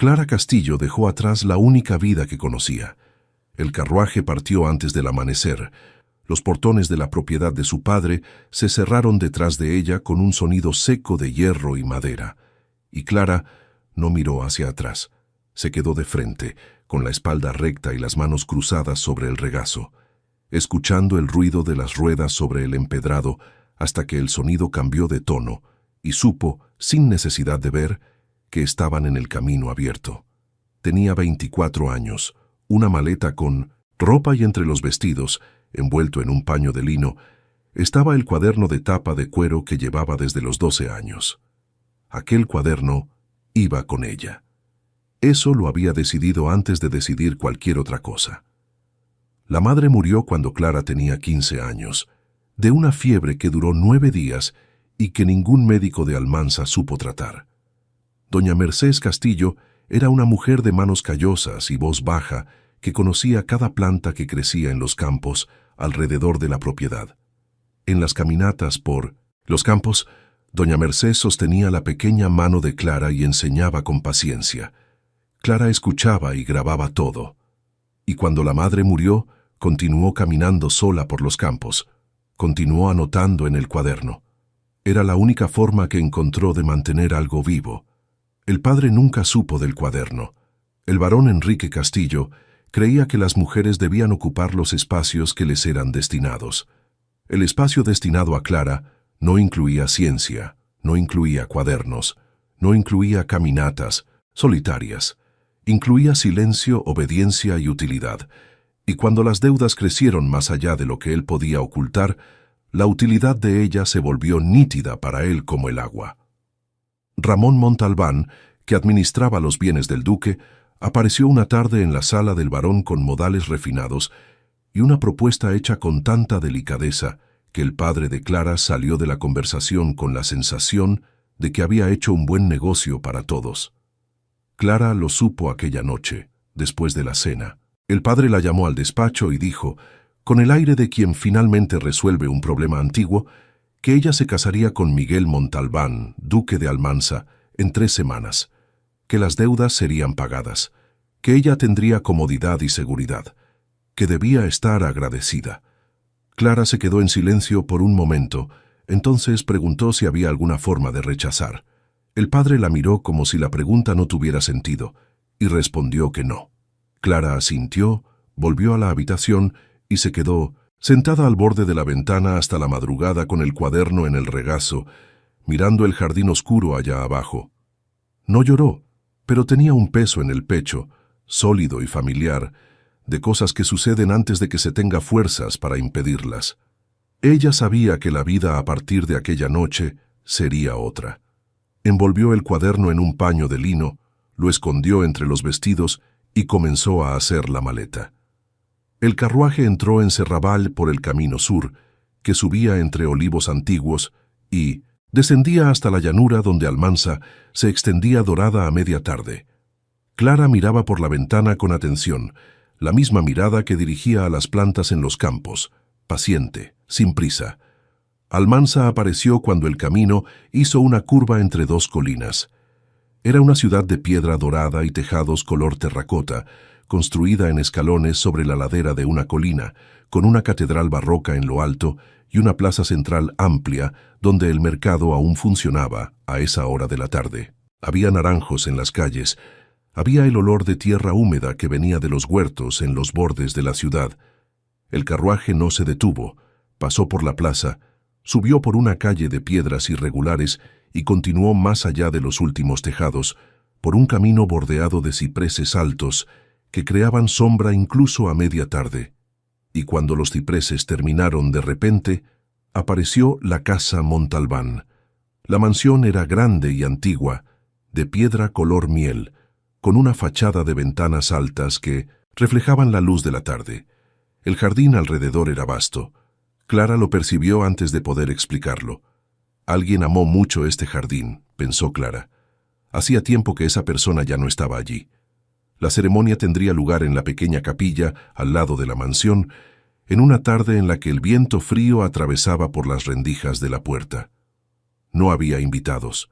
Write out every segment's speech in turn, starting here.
Clara Castillo dejó atrás la única vida que conocía. El carruaje partió antes del amanecer. Los portones de la propiedad de su padre se cerraron detrás de ella con un sonido seco de hierro y madera. Y Clara no miró hacia atrás. Se quedó de frente, con la espalda recta y las manos cruzadas sobre el regazo, escuchando el ruido de las ruedas sobre el empedrado hasta que el sonido cambió de tono y supo, sin necesidad de ver, que estaban en el camino abierto. Tenía 24 años, una maleta con ropa y entre los vestidos, envuelto en un paño de lino, estaba el cuaderno de tapa de cuero que llevaba desde los 12 años. Aquel cuaderno iba con ella. Eso lo había decidido antes de decidir cualquier otra cosa. La madre murió cuando Clara tenía 15 años, de una fiebre que duró 9 días y que ningún médico de Almansa supo tratar. Doña Mercedes Castillo era una mujer de manos callosas y voz baja que conocía cada planta que crecía en los campos alrededor de la propiedad. En las caminatas por los campos, doña Mercedes sostenía la pequeña mano de Clara y enseñaba con paciencia. Clara escuchaba y grababa todo. Y cuando la madre murió, continuó caminando sola por los campos. Continuó anotando en el cuaderno. Era la única forma que encontró de mantener algo vivo. El padre nunca supo del cuaderno. El barón Enrique Castillo creía que las mujeres debían ocupar los espacios que les eran destinados. El espacio destinado a Clara no incluía ciencia, no incluía cuadernos, no incluía caminatas solitarias. Incluía silencio, obediencia y utilidad. Y cuando las deudas crecieron más allá de lo que él podía ocultar, la utilidad de ella se volvió nítida para él como el agua. Ramón Montalbán, que administraba los bienes del duque, apareció una tarde en la sala del barón con modales refinados y una propuesta hecha con tanta delicadeza que el padre de Clara salió de la conversación con la sensación de que había hecho un buen negocio para todos. Clara lo supo aquella noche, después de la cena. El padre la llamó al despacho y dijo, con el aire de quien finalmente resuelve un problema antiguo, que ella se casaría con Miguel Montalbán, duque de Almansa, en 3 semanas, que las deudas serían pagadas, que ella tendría comodidad y seguridad, que debía estar agradecida. Clara se quedó en silencio por un momento, entonces preguntó si había alguna forma de rechazar. El padre la miró como si la pregunta no tuviera sentido, y respondió que no. Clara asintió, volvió a la habitación y se quedó sentada al borde de la ventana hasta la madrugada con el cuaderno en el regazo, mirando el jardín oscuro allá abajo. No lloró, pero tenía un peso en el pecho, sólido y familiar, de cosas que suceden antes de que se tenga fuerzas para impedirlas. Ella sabía que la vida a partir de aquella noche sería otra. Envolvió el cuaderno en un paño de lino, lo escondió entre los vestidos y comenzó a hacer la maleta. El carruaje entró en Serrabal por el camino sur, que subía entre olivos antiguos y descendía hasta la llanura donde Almansa se extendía dorada a media tarde. Clara miraba por la ventana con atención, la misma mirada que dirigía a las plantas en los campos, paciente, sin prisa. Almansa apareció cuando el camino hizo una curva entre 2 colinas. Era una ciudad de piedra dorada y tejados color terracota, construida en escalones sobre la ladera de una colina, con una catedral barroca en lo alto y una plaza central amplia donde el mercado aún funcionaba a esa hora de la tarde. Había naranjos en las calles, había el olor de tierra húmeda que venía de los huertos en los bordes de la ciudad. El carruaje no se detuvo, pasó por la plaza, subió por una calle de piedras irregulares y continuó más allá de los últimos tejados, por un camino bordeado de cipreses altos que creaban sombra incluso a media tarde. Y cuando los cipreses terminaron de repente, apareció la casa Montalbán. La mansión era grande y antigua, de piedra color miel, con una fachada de ventanas altas que reflejaban la luz de la tarde. El jardín alrededor era vasto. Clara lo percibió antes de poder explicarlo. Alguien amó mucho este jardín, pensó Clara. Hacía tiempo que esa persona ya no estaba allí. La ceremonia tendría lugar en la pequeña capilla al lado de la mansión, en una tarde en la que el viento frío atravesaba por las rendijas de la puerta. No había invitados.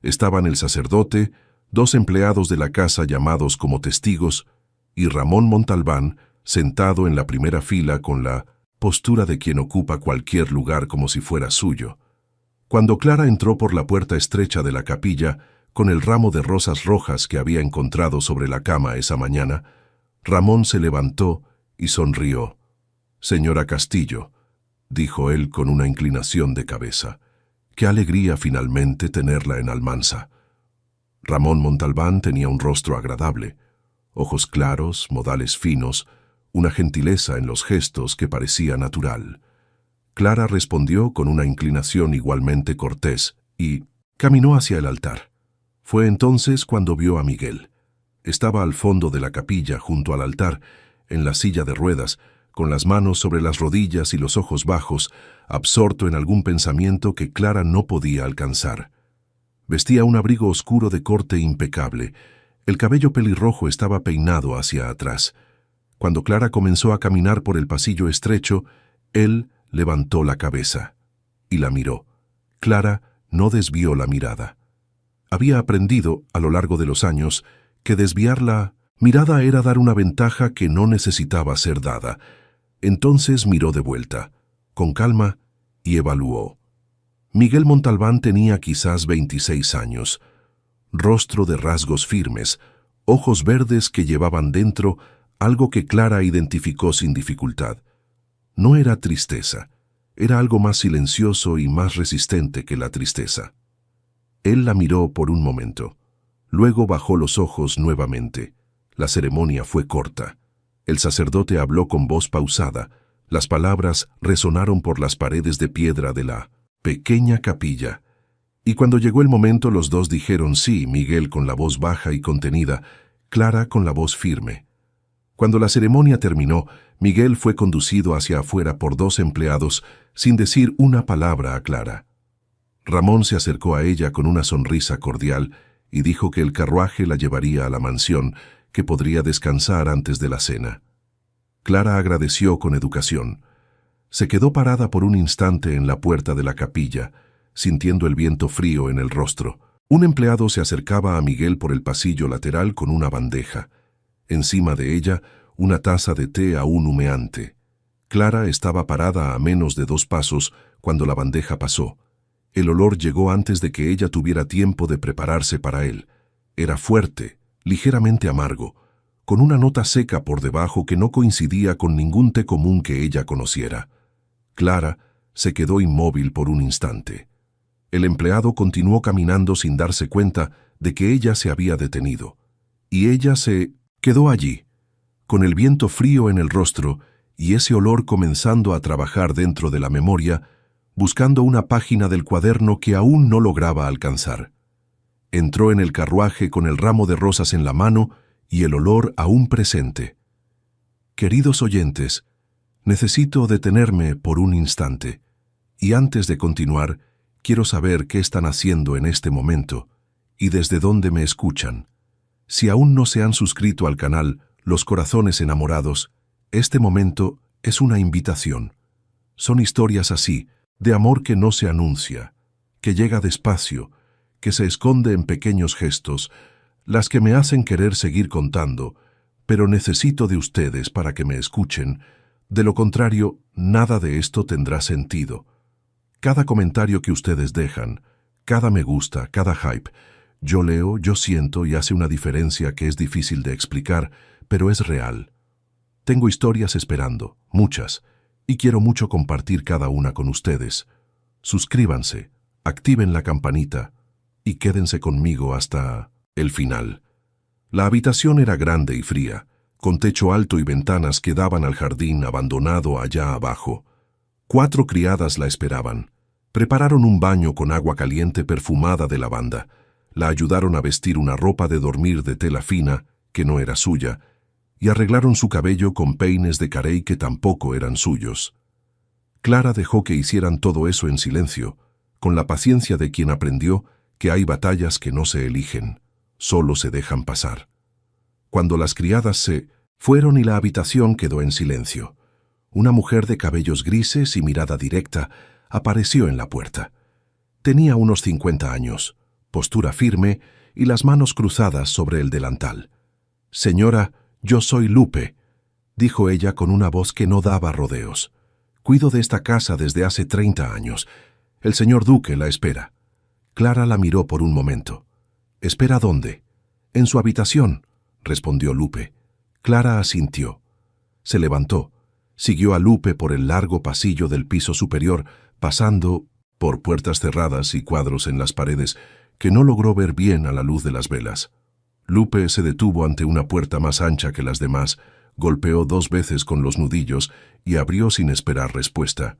Estaban el sacerdote, 2 empleados de la casa llamados como testigos, y Ramón Montalbán, sentado en la primera fila con la postura de quien ocupa cualquier lugar como si fuera suyo. Cuando Clara entró por la puerta estrecha de la capilla, con el ramo de rosas rojas que había encontrado sobre la cama esa mañana, Ramón se levantó y sonrió. «Señora Castillo», dijo él con una inclinación de cabeza, «qué alegría finalmente tenerla en Almansa». Ramón Montalbán tenía un rostro agradable, ojos claros, modales finos, una gentileza en los gestos que parecía natural. Clara respondió con una inclinación igualmente cortés y caminó hacia el altar. Fue entonces cuando vio a Miguel. Estaba al fondo de la capilla, junto al altar, en la silla de ruedas, con las manos sobre las rodillas y los ojos bajos, absorto en algún pensamiento que Clara no podía alcanzar. Vestía un abrigo oscuro de corte impecable. El cabello pelirrojo estaba peinado hacia atrás. Cuando Clara comenzó a caminar por el pasillo estrecho, él levantó la cabeza y la miró. Clara no desvió la mirada. Había aprendido, a lo largo de los años, que desviar la mirada era dar una ventaja que no necesitaba ser dada. Entonces miró de vuelta, con calma, y evaluó. Miguel Montalbán tenía quizás 26 años, rostro de rasgos firmes, ojos verdes que llevaban dentro algo que Clara identificó sin dificultad. No era tristeza, era algo más silencioso y más resistente que la tristeza. Él la miró por un momento. Luego bajó los ojos nuevamente. La ceremonia fue corta. El sacerdote habló con voz pausada. Las palabras resonaron por las paredes de piedra de la pequeña capilla. Y cuando llegó el momento, los dos dijeron sí, Miguel con la voz baja y contenida, Clara con la voz firme. Cuando la ceremonia terminó, Miguel fue conducido hacia afuera por 2 empleados sin decir una palabra a Clara. Ramón se acercó a ella con una sonrisa cordial y dijo que el carruaje la llevaría a la mansión, que podría descansar antes de la cena. Clara agradeció con educación. Se quedó parada por un instante en la puerta de la capilla, sintiendo el viento frío en el rostro. Un empleado se acercaba a Miguel por el pasillo lateral con una bandeja. Encima de ella, una taza de té aún humeante. Clara estaba parada a menos de 2 pasos cuando la bandeja pasó. El olor llegó antes de que ella tuviera tiempo de prepararse para él. Era fuerte, ligeramente amargo, con una nota seca por debajo que no coincidía con ningún té común que ella conociera. Clara se quedó inmóvil por un instante. El empleado continuó caminando sin darse cuenta de que ella se había detenido, y ella se quedó allí, con el viento frío en el rostro y ese olor comenzando a trabajar dentro de la memoria, buscando una página del cuaderno que aún no lograba alcanzar. Entró en el carruaje con el ramo de rosas en la mano y el olor aún presente. Queridos oyentes, necesito detenerme por un instante, y antes de continuar, quiero saber qué están haciendo en este momento y desde dónde me escuchan. Si aún no se han suscrito al canal Los Corazones Enamorados, este momento es una invitación. Son historias así, de amor que no se anuncia, que llega despacio, que se esconde en pequeños gestos, las que me hacen querer seguir contando, pero necesito de ustedes para que me escuchen. De lo contrario, nada de esto tendrá sentido. Cada comentario que ustedes dejan, cada me gusta, cada hype, yo leo, yo siento y hace una diferencia que es difícil de explicar, pero es real. Tengo historias esperando, muchas, y quiero mucho compartir cada una con ustedes. Suscríbanse, activen la campanita y quédense conmigo hasta el final. La habitación era grande y fría, con techo alto y ventanas que daban al jardín abandonado allá abajo. 4 criadas la esperaban. Prepararon un baño con agua caliente perfumada de lavanda. La ayudaron a vestir una ropa de dormir de tela fina, que no era suya, y arreglaron su cabello con peines de carey que tampoco eran suyos. Clara dejó que hicieran todo eso en silencio, con la paciencia de quien aprendió que hay batallas que no se eligen, solo se dejan pasar. Cuando las criadas se fueron y la habitación quedó en silencio, una mujer de cabellos grises y mirada directa apareció en la puerta. Tenía unos 50 años, postura firme y las manos cruzadas sobre el delantal. «Señora, yo soy Lupe», dijo ella con una voz que no daba rodeos. «Cuido de esta casa desde hace 30 años. El señor duque la espera». Clara la miró por un momento. «¿Espera dónde?» «En su habitación», respondió Lupe. Clara asintió. Se levantó. Siguió a Lupe por el largo pasillo del piso superior, pasando por puertas cerradas y cuadros en las paredes que no logró ver bien a la luz de las velas. Lupe se detuvo ante una puerta más ancha que las demás, golpeó 2 veces con los nudillos y abrió sin esperar respuesta.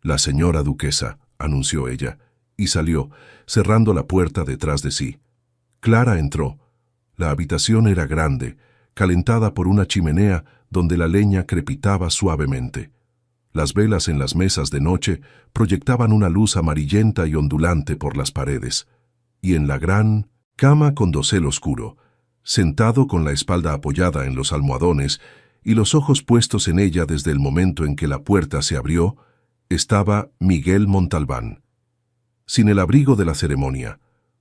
«La señora duquesa», anunció ella, y salió, cerrando la puerta detrás de sí. Clara entró. La habitación era grande, calentada por una chimenea donde la leña crepitaba suavemente. Las velas en las mesas de noche proyectaban una luz amarillenta y ondulante por las paredes. Y en la gran cama con dosel oscuro, sentado con la espalda apoyada en los almohadones y los ojos puestos en ella desde el momento en que la puerta se abrió, estaba Miguel Montalbán. Sin el abrigo de la ceremonia,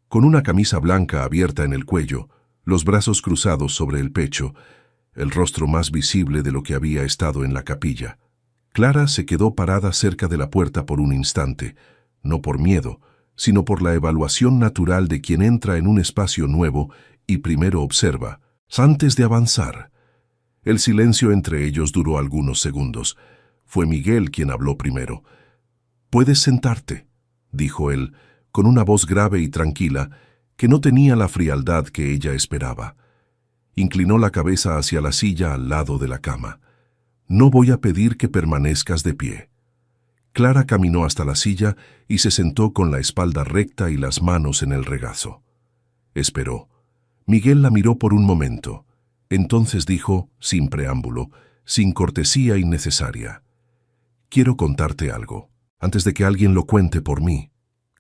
con una camisa blanca abierta en el cuello, los brazos cruzados sobre el pecho, el rostro más visible de lo que había estado en la capilla. Clara se quedó parada cerca de la puerta por un instante, no por miedo, sino por la evaluación natural de quien entra en un espacio nuevo y primero observa, antes de avanzar. El silencio entre ellos duró algunos segundos. Fue Miguel quien habló primero. «Puedes sentarte», dijo él, con una voz grave y tranquila, que no tenía la frialdad que ella esperaba. Inclinó la cabeza hacia la silla al lado de la cama. «No voy a pedir que permanezcas de pie». Clara caminó hasta la silla y se sentó con la espalda recta y las manos en el regazo. Esperó. Miguel la miró por un momento. Entonces dijo, sin preámbulo, sin cortesía innecesaria: «Quiero contarte algo, antes de que alguien lo cuente por mí».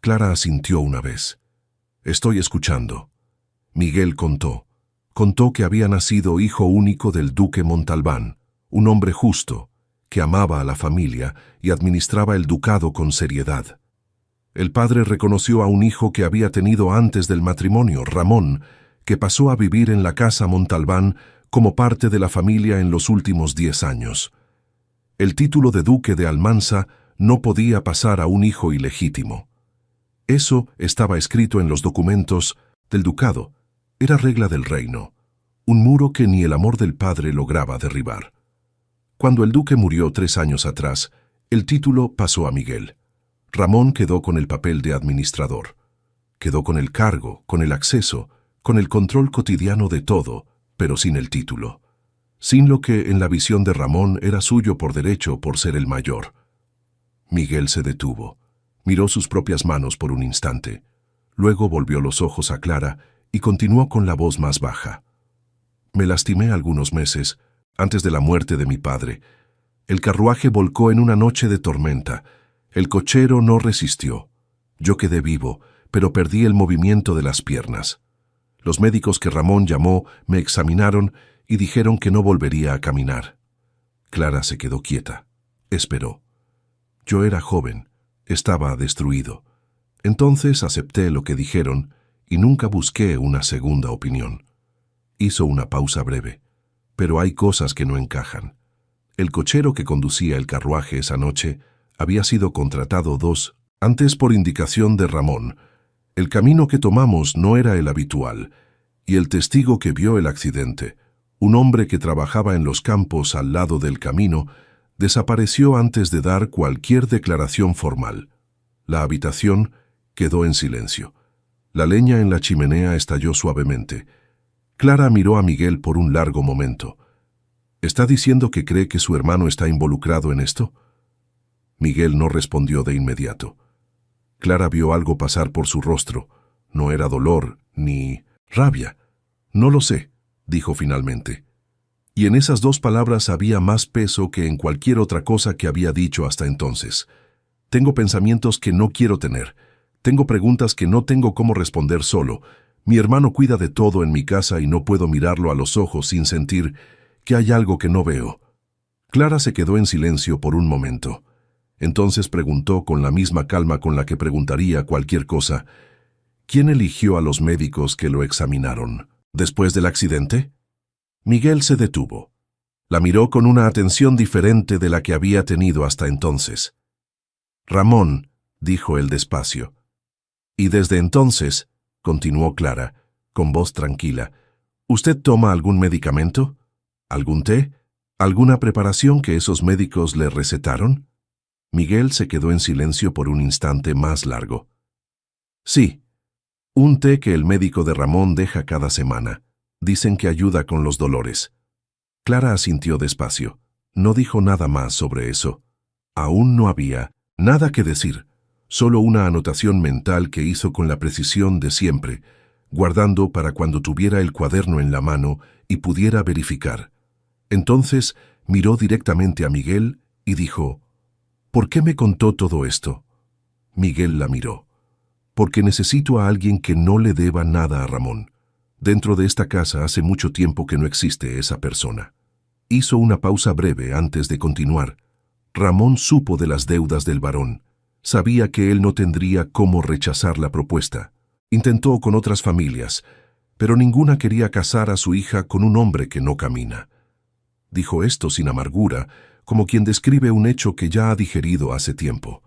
Clara asintió una vez. «Estoy escuchando». Miguel contó que había nacido hijo único del duque Montalbán, un hombre justo, que amaba a la familia y administraba el ducado con seriedad. El padre reconoció a un hijo que había tenido antes del matrimonio, Ramón, que pasó a vivir en la casa Montalbán como parte de la familia en los últimos 10 años. El título de duque de Almansa no podía pasar a un hijo ilegítimo. Eso estaba escrito en los documentos del ducado. Era regla del reino, un muro que ni el amor del padre lograba derribar. Cuando el duque murió 3 años atrás, el título pasó a Miguel. Ramón quedó con el papel de administrador. Quedó con el cargo, con el acceso, con el control cotidiano de todo, pero sin el título. Sin lo que en la visión de Ramón era suyo por derecho por ser el mayor. Miguel se detuvo. Miró sus propias manos por un instante. Luego volvió los ojos a Clara y continuó con la voz más baja. «Me lastimé algunos meses, antes de la muerte de mi padre. El carruaje volcó en una noche de tormenta. El cochero no resistió. Yo quedé vivo, pero perdí el movimiento de las piernas. Los médicos que Ramón llamó me examinaron y dijeron que no volvería a caminar». Clara se quedó quieta. Esperó. Yo era joven, estaba destruido. Entonces acepté lo que dijeron y nunca busqué una segunda opinión. Hizo una pausa breve. «Pero hay cosas que no encajan. El cochero que conducía el carruaje esa noche había sido contratado 2 antes por indicación de Ramón. El camino que tomamos no era el habitual, y el testigo que vio el accidente, un hombre que trabajaba en los campos al lado del camino, desapareció antes de dar cualquier declaración formal. La habitación quedó en silencio. La leña en la chimenea estalló suavemente. Clara miró a Miguel por un largo momento. «¿Está diciendo que cree que su hermano está involucrado en esto?» Miguel no respondió de inmediato. Clara vio algo pasar por su rostro. No era dolor, ni rabia. «No lo sé», dijo finalmente. Y en esas 2 palabras había más peso que en cualquier otra cosa que había dicho hasta entonces. «Tengo pensamientos que no quiero tener. Tengo preguntas que no tengo cómo responder solo. Mi hermano cuida de todo en mi casa y no puedo mirarlo a los ojos sin sentir que hay algo que no veo». Clara se quedó en silencio por un momento. Entonces preguntó con la misma calma con la que preguntaría cualquier cosa: ¿Quién eligió a los médicos que lo examinaron? ¿Después del accidente? Miguel se detuvo. La miró con una atención diferente de la que había tenido hasta entonces. Ramón, dijo él despacio. Y desde entonces, continuó Clara, con voz tranquila, ¿usted toma algún medicamento? ¿Algún té? ¿Alguna preparación que esos médicos le recetaron? Miguel se quedó en silencio por un instante más largo. Sí, un té que el médico de Ramón deja cada semana. Dicen que ayuda con los dolores. Clara asintió despacio. No dijo nada más sobre eso. Aún no había nada que decir, solo una anotación mental que hizo con la precisión de siempre, guardando para cuando tuviera el cuaderno en la mano y pudiera verificar. Entonces miró directamente a Miguel y dijo, ¿por qué me contó todo esto? Miguel la miró. Porque necesito a alguien que no le deba nada a Ramón. Dentro de esta casa hace mucho tiempo que no existe esa persona. Hizo una pausa breve antes de continuar. Ramón supo de las deudas del varón. Sabía que él no tendría cómo rechazar la propuesta. Intentó con otras familias, pero ninguna quería casar a su hija con un hombre que no camina. Dijo esto sin amargura, como quien describe un hecho que ya ha digerido hace tiempo.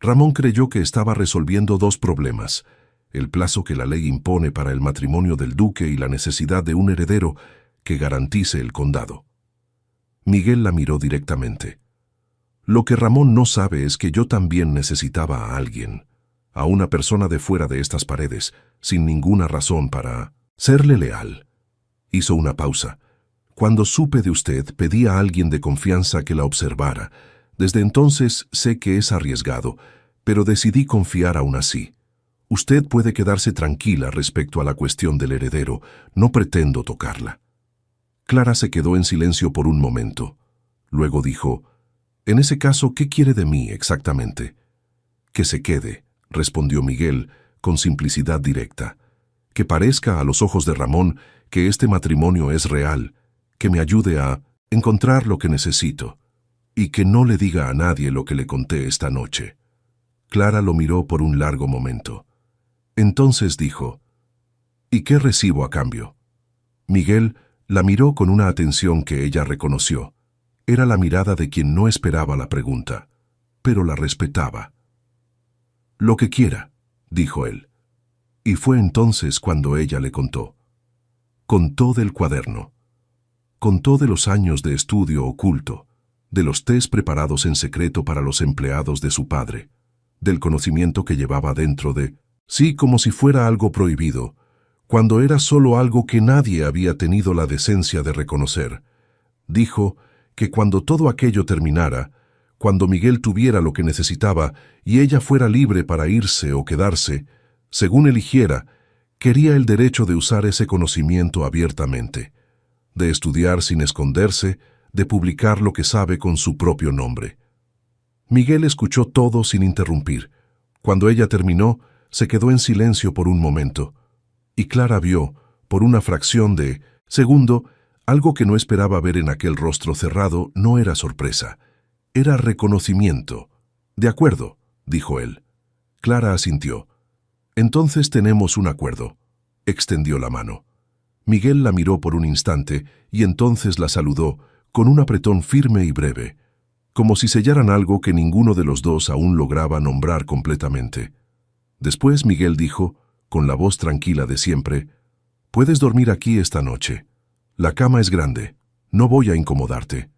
Ramón creyó que estaba resolviendo dos problemas: el plazo que la ley impone para el matrimonio del duque y la necesidad de un heredero que garantice el condado. Miguel la miró directamente. Lo que Ramón no sabe es que yo también necesitaba a alguien, a una persona de fuera de estas paredes, sin ninguna razón para serle leal. Hizo una pausa. Cuando supe de usted, pedí a alguien de confianza que la observara. Desde entonces sé que es arriesgado, pero decidí confiar aún así. Usted puede quedarse tranquila respecto a la cuestión del heredero. No pretendo tocarla. Clara se quedó en silencio por un momento. Luego dijo, «En ese caso, ¿qué quiere de mí exactamente?» «Que se quede», respondió Miguel, con simplicidad directa. «Que parezca a los ojos de Ramón que este matrimonio es real, que me ayude a encontrar lo que necesito, y que no le diga a nadie lo que le conté esta noche». Clara lo miró por un largo momento. Entonces dijo, «¿Y qué recibo a cambio?» Miguel la miró con una atención que ella reconoció. Era la mirada de quien no esperaba la pregunta, pero la respetaba. «Lo que quiera», dijo él. Y fue entonces cuando ella le contó. Contó del cuaderno. Contó de los años de estudio oculto, de los tés preparados en secreto para los empleados de su padre, del conocimiento que llevaba dentro de, sí, como si fuera algo prohibido, cuando era solo algo que nadie había tenido la decencia de reconocer. Dijo que cuando todo aquello terminara, cuando Miguel tuviera lo que necesitaba y ella fuera libre para irse o quedarse, según eligiera, quería el derecho de usar ese conocimiento abiertamente, de estudiar sin esconderse, de publicar lo que sabe con su propio nombre. Miguel escuchó todo sin interrumpir. Cuando ella terminó, se quedó en silencio por un momento, y Clara vio, por una fracción de segundo, algo que no esperaba ver en aquel rostro cerrado. No era sorpresa, era reconocimiento. «De acuerdo», dijo él. Clara asintió. «Entonces tenemos un acuerdo». Extendió la mano. Miguel la miró por un instante y entonces la saludó con un apretón firme y breve, como si sellaran algo que ninguno de los dos aún lograba nombrar completamente. Después Miguel dijo, con la voz tranquila de siempre, «Puedes dormir aquí esta noche. La cama es grande. No voy a incomodarte».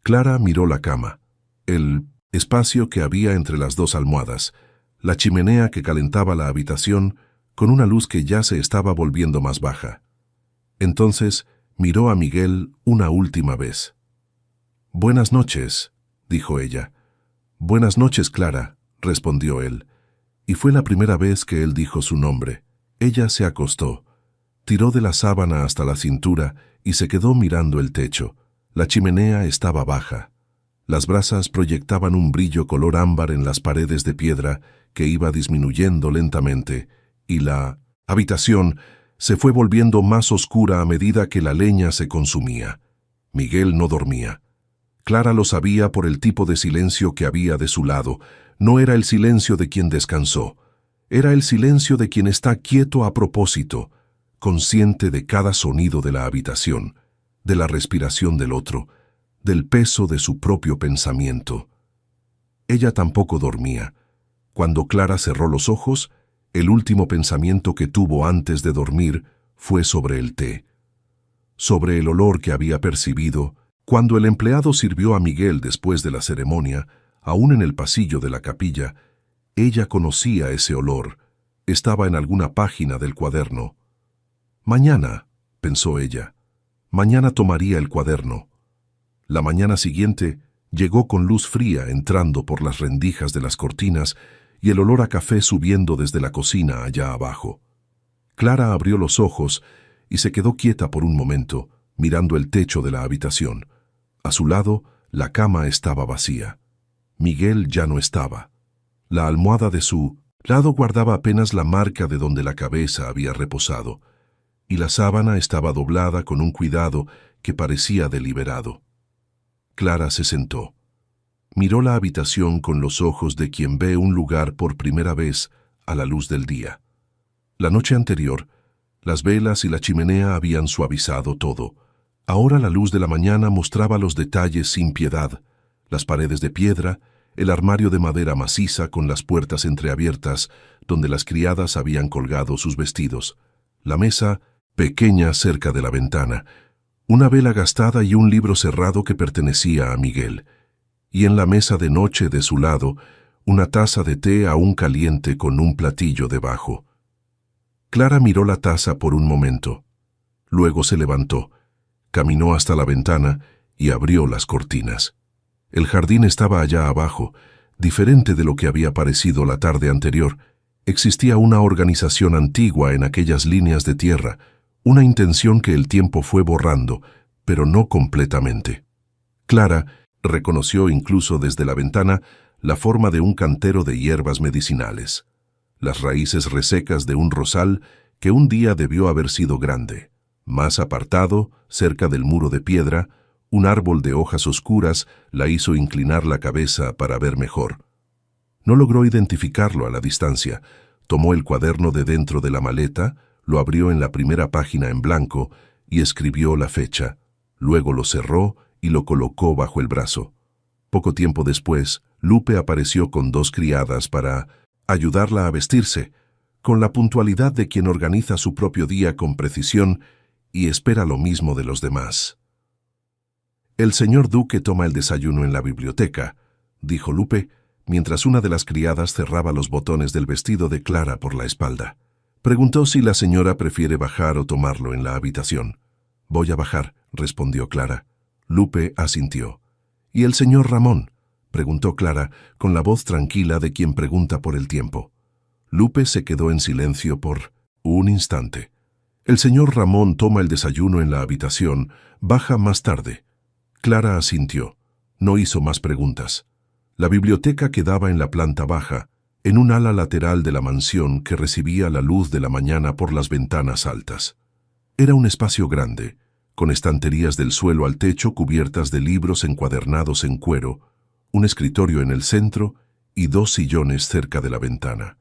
Clara miró la cama, el espacio que había entre las dos almohadas, la chimenea que calentaba la habitación con una luz que ya se estaba volviendo más baja. Entonces miró a Miguel una última vez. «Buenas noches», dijo ella. «Buenas noches, Clara», respondió él. Y fue la primera vez que él dijo su nombre. Ella se acostó, tiró de la sábana hasta la cintura y se quedó mirando el techo. La chimenea estaba baja. Las brasas proyectaban un brillo color ámbar en las paredes de piedra que iba disminuyendo lentamente, y la habitación se fue volviendo más oscura a medida que la leña se consumía. Miguel no dormía. Clara lo sabía por el tipo de silencio que había de su lado. No era el silencio de quien descansó. Era el silencio de quien está quieto a propósito, consciente de cada sonido de la habitación, de la respiración del otro, del peso de su propio pensamiento. Ella tampoco dormía. Cuando Clara cerró los ojos, el último pensamiento que tuvo antes de dormir fue sobre el té, sobre el olor que había percibido cuando el empleado sirvió a Miguel después de la ceremonia, aún en el pasillo de la capilla. Ella conocía ese olor, estaba en alguna página del cuaderno. Mañana, pensó ella, mañana tomaría el cuaderno. La mañana siguiente llegó con luz fría entrando por las rendijas de las cortinas y el olor a café subiendo desde la cocina allá abajo. Clara abrió los ojos y se quedó quieta por un momento, mirando el techo de la habitación. A su lado, la cama estaba vacía. Miguel ya no estaba. La almohada de su lado guardaba apenas la marca de donde la cabeza había reposado, y la sábana estaba doblada con un cuidado que parecía deliberado. Clara se sentó. Miró la habitación con los ojos de quien ve un lugar por primera vez a la luz del día. La noche anterior, las velas y la chimenea habían suavizado todo. Ahora la luz de la mañana mostraba los detalles sin piedad, las paredes de piedra, el armario de madera maciza con las puertas entreabiertas donde las criadas habían colgado sus vestidos, la mesa pequeña cerca de la ventana, una vela gastada y un libro cerrado que pertenecía a Miguel, y en la mesa de noche de su lado, una taza de té aún caliente con un platillo debajo. Clara miró la taza por un momento. Luego se levantó, caminó hasta la ventana y abrió las cortinas. El jardín estaba allá abajo, diferente de lo que había parecido la tarde anterior. Existía una organización antigua en aquellas líneas de tierra, una intención que el tiempo fue borrando, pero no completamente. Clara reconoció incluso desde la ventana la forma de un cantero de hierbas medicinales, las raíces resecas de un rosal que un día debió haber sido grande. Más apartado, cerca del muro de piedra, un árbol de hojas oscuras la hizo inclinar la cabeza para ver mejor. No logró identificarlo a la distancia. Tomó el cuaderno de dentro de la maleta, lo abrió en la primera página en blanco y escribió la fecha. Luego lo cerró y lo colocó bajo el brazo. Poco tiempo después, Lupe apareció con 2 criadas para ayudarla a vestirse, con la puntualidad de quien organiza su propio día con precisión y espera lo mismo de los demás. «El señor Duque toma el desayuno en la biblioteca», dijo Lupe, mientras una de las criadas cerraba los botones del vestido de Clara por la espalda. Preguntó si la señora prefiere bajar o tomarlo en la habitación. «Voy a bajar», respondió Clara. Lupe asintió. «¿Y el señor Ramón?», preguntó Clara, con la voz tranquila de quien pregunta por el tiempo. Lupe se quedó en silencio por un instante. «El señor Ramón toma el desayuno en la habitación, baja más tarde». Clara asintió. No hizo más preguntas. La biblioteca quedaba en la planta baja, en un ala lateral de la mansión que recibía la luz de la mañana por las ventanas altas. Era un espacio grande, con estanterías del suelo al techo cubiertas de libros encuadernados en cuero, un escritorio en el centro y 2 sillones cerca de la ventana.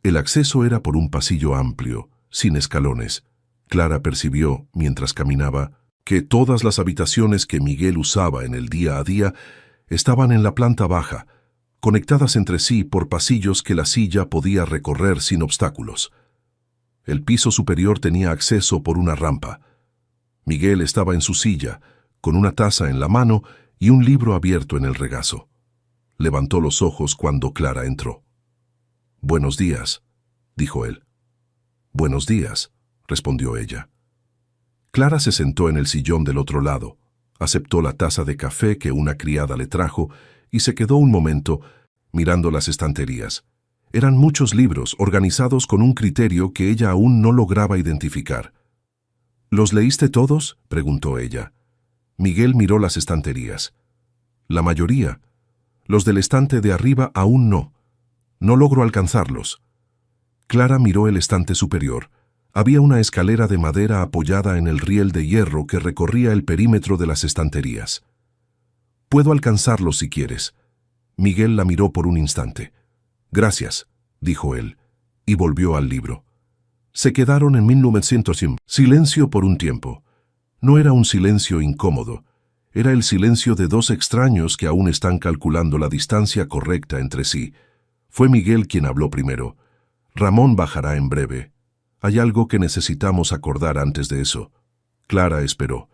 El acceso era por un pasillo amplio, sin escalones. Clara percibió, mientras caminaba, que todas las habitaciones que Miguel usaba en el día a día estaban en la planta baja, conectadas entre sí por pasillos que la silla podía recorrer sin obstáculos. El piso superior tenía acceso por una rampa. Miguel estaba en su silla, con una taza en la mano y un libro abierto en el regazo. Levantó los ojos cuando Clara entró. «Buenos días», dijo él. «Buenos días», respondió ella. Clara se sentó en el sillón del otro lado, aceptó la taza de café que una criada le trajo y se quedó un momento mirando las estanterías. Eran muchos libros organizados con un criterio que ella aún no lograba identificar. «¿Los leíste todos?», preguntó ella. Miguel miró las estanterías. «La mayoría. Los del estante de arriba aún no. No logro alcanzarlos». Clara miró el estante superior. Había una escalera de madera apoyada en el riel de hierro que recorría el perímetro de las estanterías. «Puedo alcanzarlo si quieres». Miguel la miró por un instante. «Gracias», dijo él. y volvió al libro. Se quedaron en 1900. Silencio por un tiempo. No era un silencio incómodo. Era el silencio de dos extraños que aún están calculando la distancia correcta entre sí. Fue Miguel quien habló primero. Ramón bajará en breve. Hay algo que necesitamos acordar antes de eso. Clara esperó.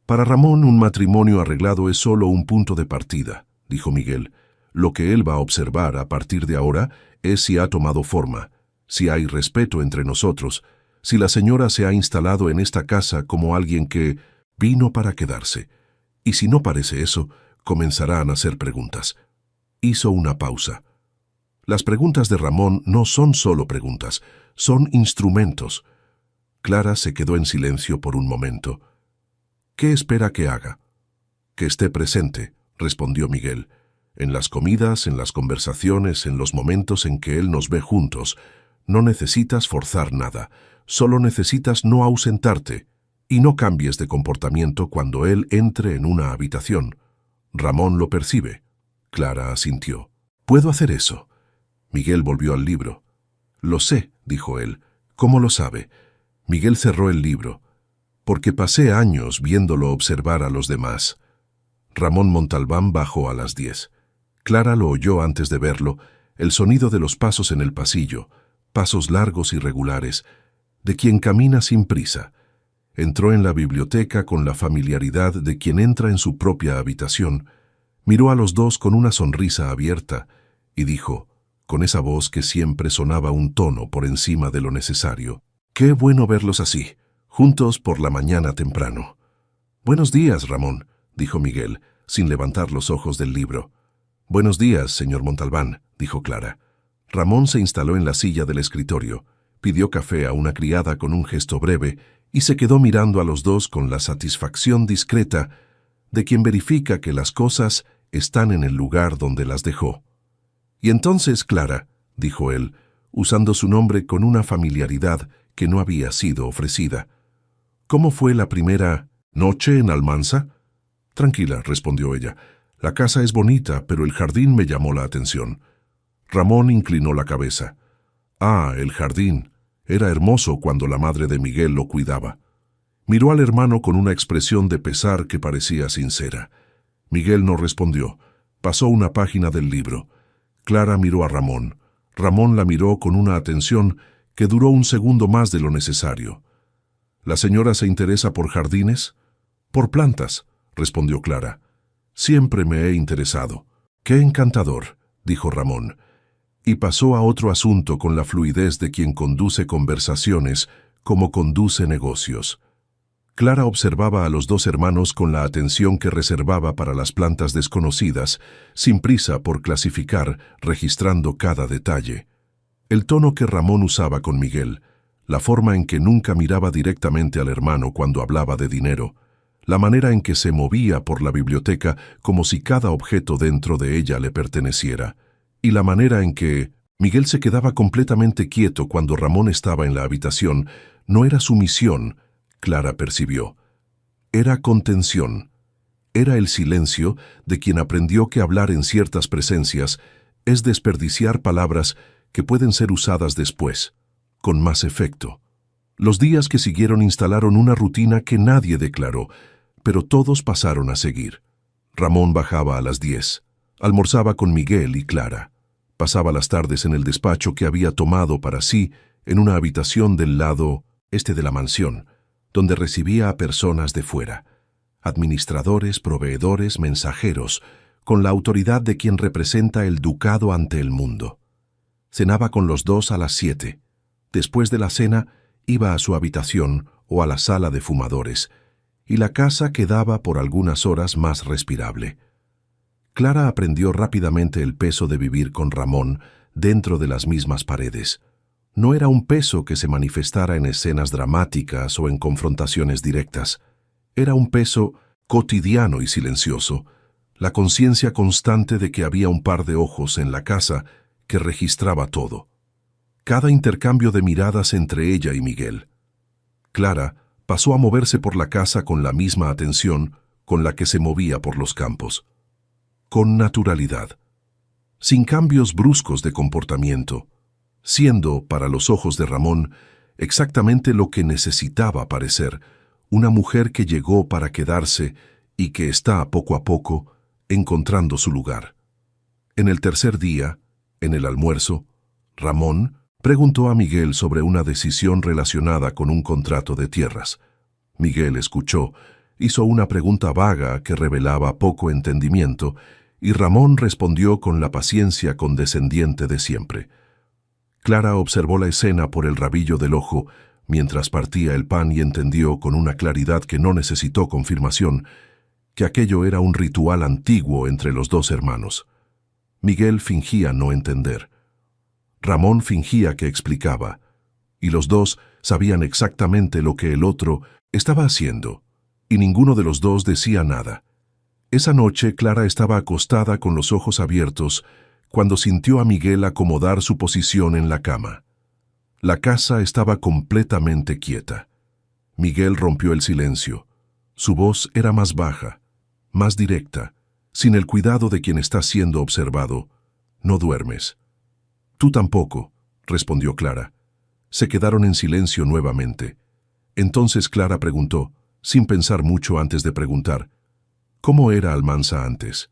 Para Ramón, un matrimonio arreglado es solo un punto de partida, dijo Miguel. Lo que él va a observar a partir de ahora es si ha tomado forma, si hay respeto entre nosotros, si la señora se ha instalado en esta casa como alguien que vino para quedarse. Y si no parece eso, comenzarán a hacer preguntas. Hizo una pausa. Las preguntas de Ramón no son solo preguntas, son instrumentos. Clara se quedó en silencio por un momento. ¿Qué espera que haga? Que esté presente, respondió Miguel. En las comidas, en las conversaciones, en los momentos en que él nos ve juntos. No necesitas forzar nada, solo necesitas no ausentarte. Y no cambies de comportamiento cuando él entre en una habitación. Ramón lo percibe. Clara asintió. ¿Puedo hacer eso? Miguel volvió al libro. Lo sé, dijo él. ¿Cómo lo sabe? Miguel cerró el libro. Porque pasé años viéndolo observar a los demás. Ramón Montalbán bajó a las 10. Clara lo oyó antes de verlo, el sonido de los pasos en el pasillo, pasos largos y regulares, de quien camina sin prisa. Entró en la biblioteca con la familiaridad de quien entra en su propia habitación, miró a los dos con una sonrisa abierta y dijo, con esa voz que siempre sonaba un tono por encima de lo necesario, «Qué bueno verlos así, juntos por la mañana temprano». «Buenos días, Ramón», dijo Miguel, sin levantar los ojos del libro. «Buenos días, señor Montalbán», dijo Clara. Ramón se instaló en la silla del escritorio, pidió café a una criada con un gesto breve y se quedó mirando a los dos con la satisfacción discreta de quien verifica que las cosas están en el lugar donde las dejó. «Y entonces, Clara», dijo él, usando su nombre con una familiaridad que no había sido ofrecida, «¿cómo fue la primera noche en Almansa?» «Tranquila», respondió ella. «La casa es bonita, pero el jardín me llamó la atención». Ramón inclinó la cabeza. «Ah, el jardín. Era hermoso cuando la madre de Miguel lo cuidaba». Miró al hermano con una expresión de pesar que parecía sincera. Miguel no respondió. Pasó una página del libro. Clara miró a Ramón. Ramón la miró con una atención que duró un segundo más de lo necesario. «¿La señora se interesa por jardines?» «Por plantas», respondió Clara. «Siempre me he interesado». «Qué encantador», dijo Ramón. Y pasó a otro asunto con la fluidez de quien conduce conversaciones como conduce negocios. Clara observaba a los dos hermanos con la atención que reservaba para las plantas desconocidas, sin prisa por clasificar, registrando cada detalle. El tono que Ramón usaba con Miguel, la forma en que nunca miraba directamente al hermano cuando hablaba de dinero, la manera en que se movía por la biblioteca como si cada objeto dentro de ella le perteneciera, y la manera en que Miguel se quedaba completamente quieto cuando Ramón estaba en la habitación, no era sumisión, Clara percibió. Era contención. Era el silencio de quien aprendió que hablar en ciertas presencias es desperdiciar palabras que pueden ser usadas después, con más efecto. Los días que siguieron instalaron una rutina que nadie declaró, pero todos pasaron a seguir. Ramón bajaba a las 10, almorzaba con Miguel y Clara. Pasaba las tardes en el despacho que había tomado para sí en una habitación del lado este de la mansión, donde recibía a personas de fuera, administradores, proveedores, mensajeros, con la autoridad de quien representa el ducado ante el mundo. Cenaba con los dos a las 7. Después de la cena, iba a su habitación o a la sala de fumadores, y la casa quedaba por algunas horas más respirable. Clara aprendió rápidamente el peso de vivir con Ramón dentro de las mismas paredes. No era un peso que se manifestara en escenas dramáticas o en confrontaciones directas. Era un peso cotidiano y silencioso, la conciencia constante de que había un par de ojos en la casa que registraba todo. Cada intercambio de miradas entre ella y Miguel. Clara pasó a moverse por la casa con la misma atención con la que se movía por los campos. Con naturalidad, sin cambios bruscos de comportamiento, siendo, para los ojos de Ramón, exactamente lo que necesitaba parecer, una mujer que llegó para quedarse y que está, poco a poco, encontrando su lugar. En el tercer día, en el almuerzo, Ramón preguntó a Miguel sobre una decisión relacionada con un contrato de tierras. Miguel escuchó, hizo una pregunta vaga que revelaba poco entendimiento, y Ramón respondió con la paciencia condescendiente de siempre. Clara observó la escena por el rabillo del ojo mientras partía el pan y entendió con una claridad que no necesitó confirmación que aquello era un ritual antiguo entre los dos hermanos. Miguel fingía no entender. Ramón fingía que explicaba, y los dos sabían exactamente lo que el otro estaba haciendo, y ninguno de los dos decía nada. Esa noche Clara estaba acostada con los ojos abiertos cuando sintió a Miguel acomodar su posición en la cama. La casa estaba completamente quieta. Miguel rompió el silencio. Su voz era más baja, más directa, sin el cuidado de quien está siendo observado. «No duermes». «Tú tampoco», respondió Clara. Se quedaron en silencio nuevamente. Entonces Clara preguntó, sin pensar mucho antes de preguntar, «¿Cómo era Almanza antes?»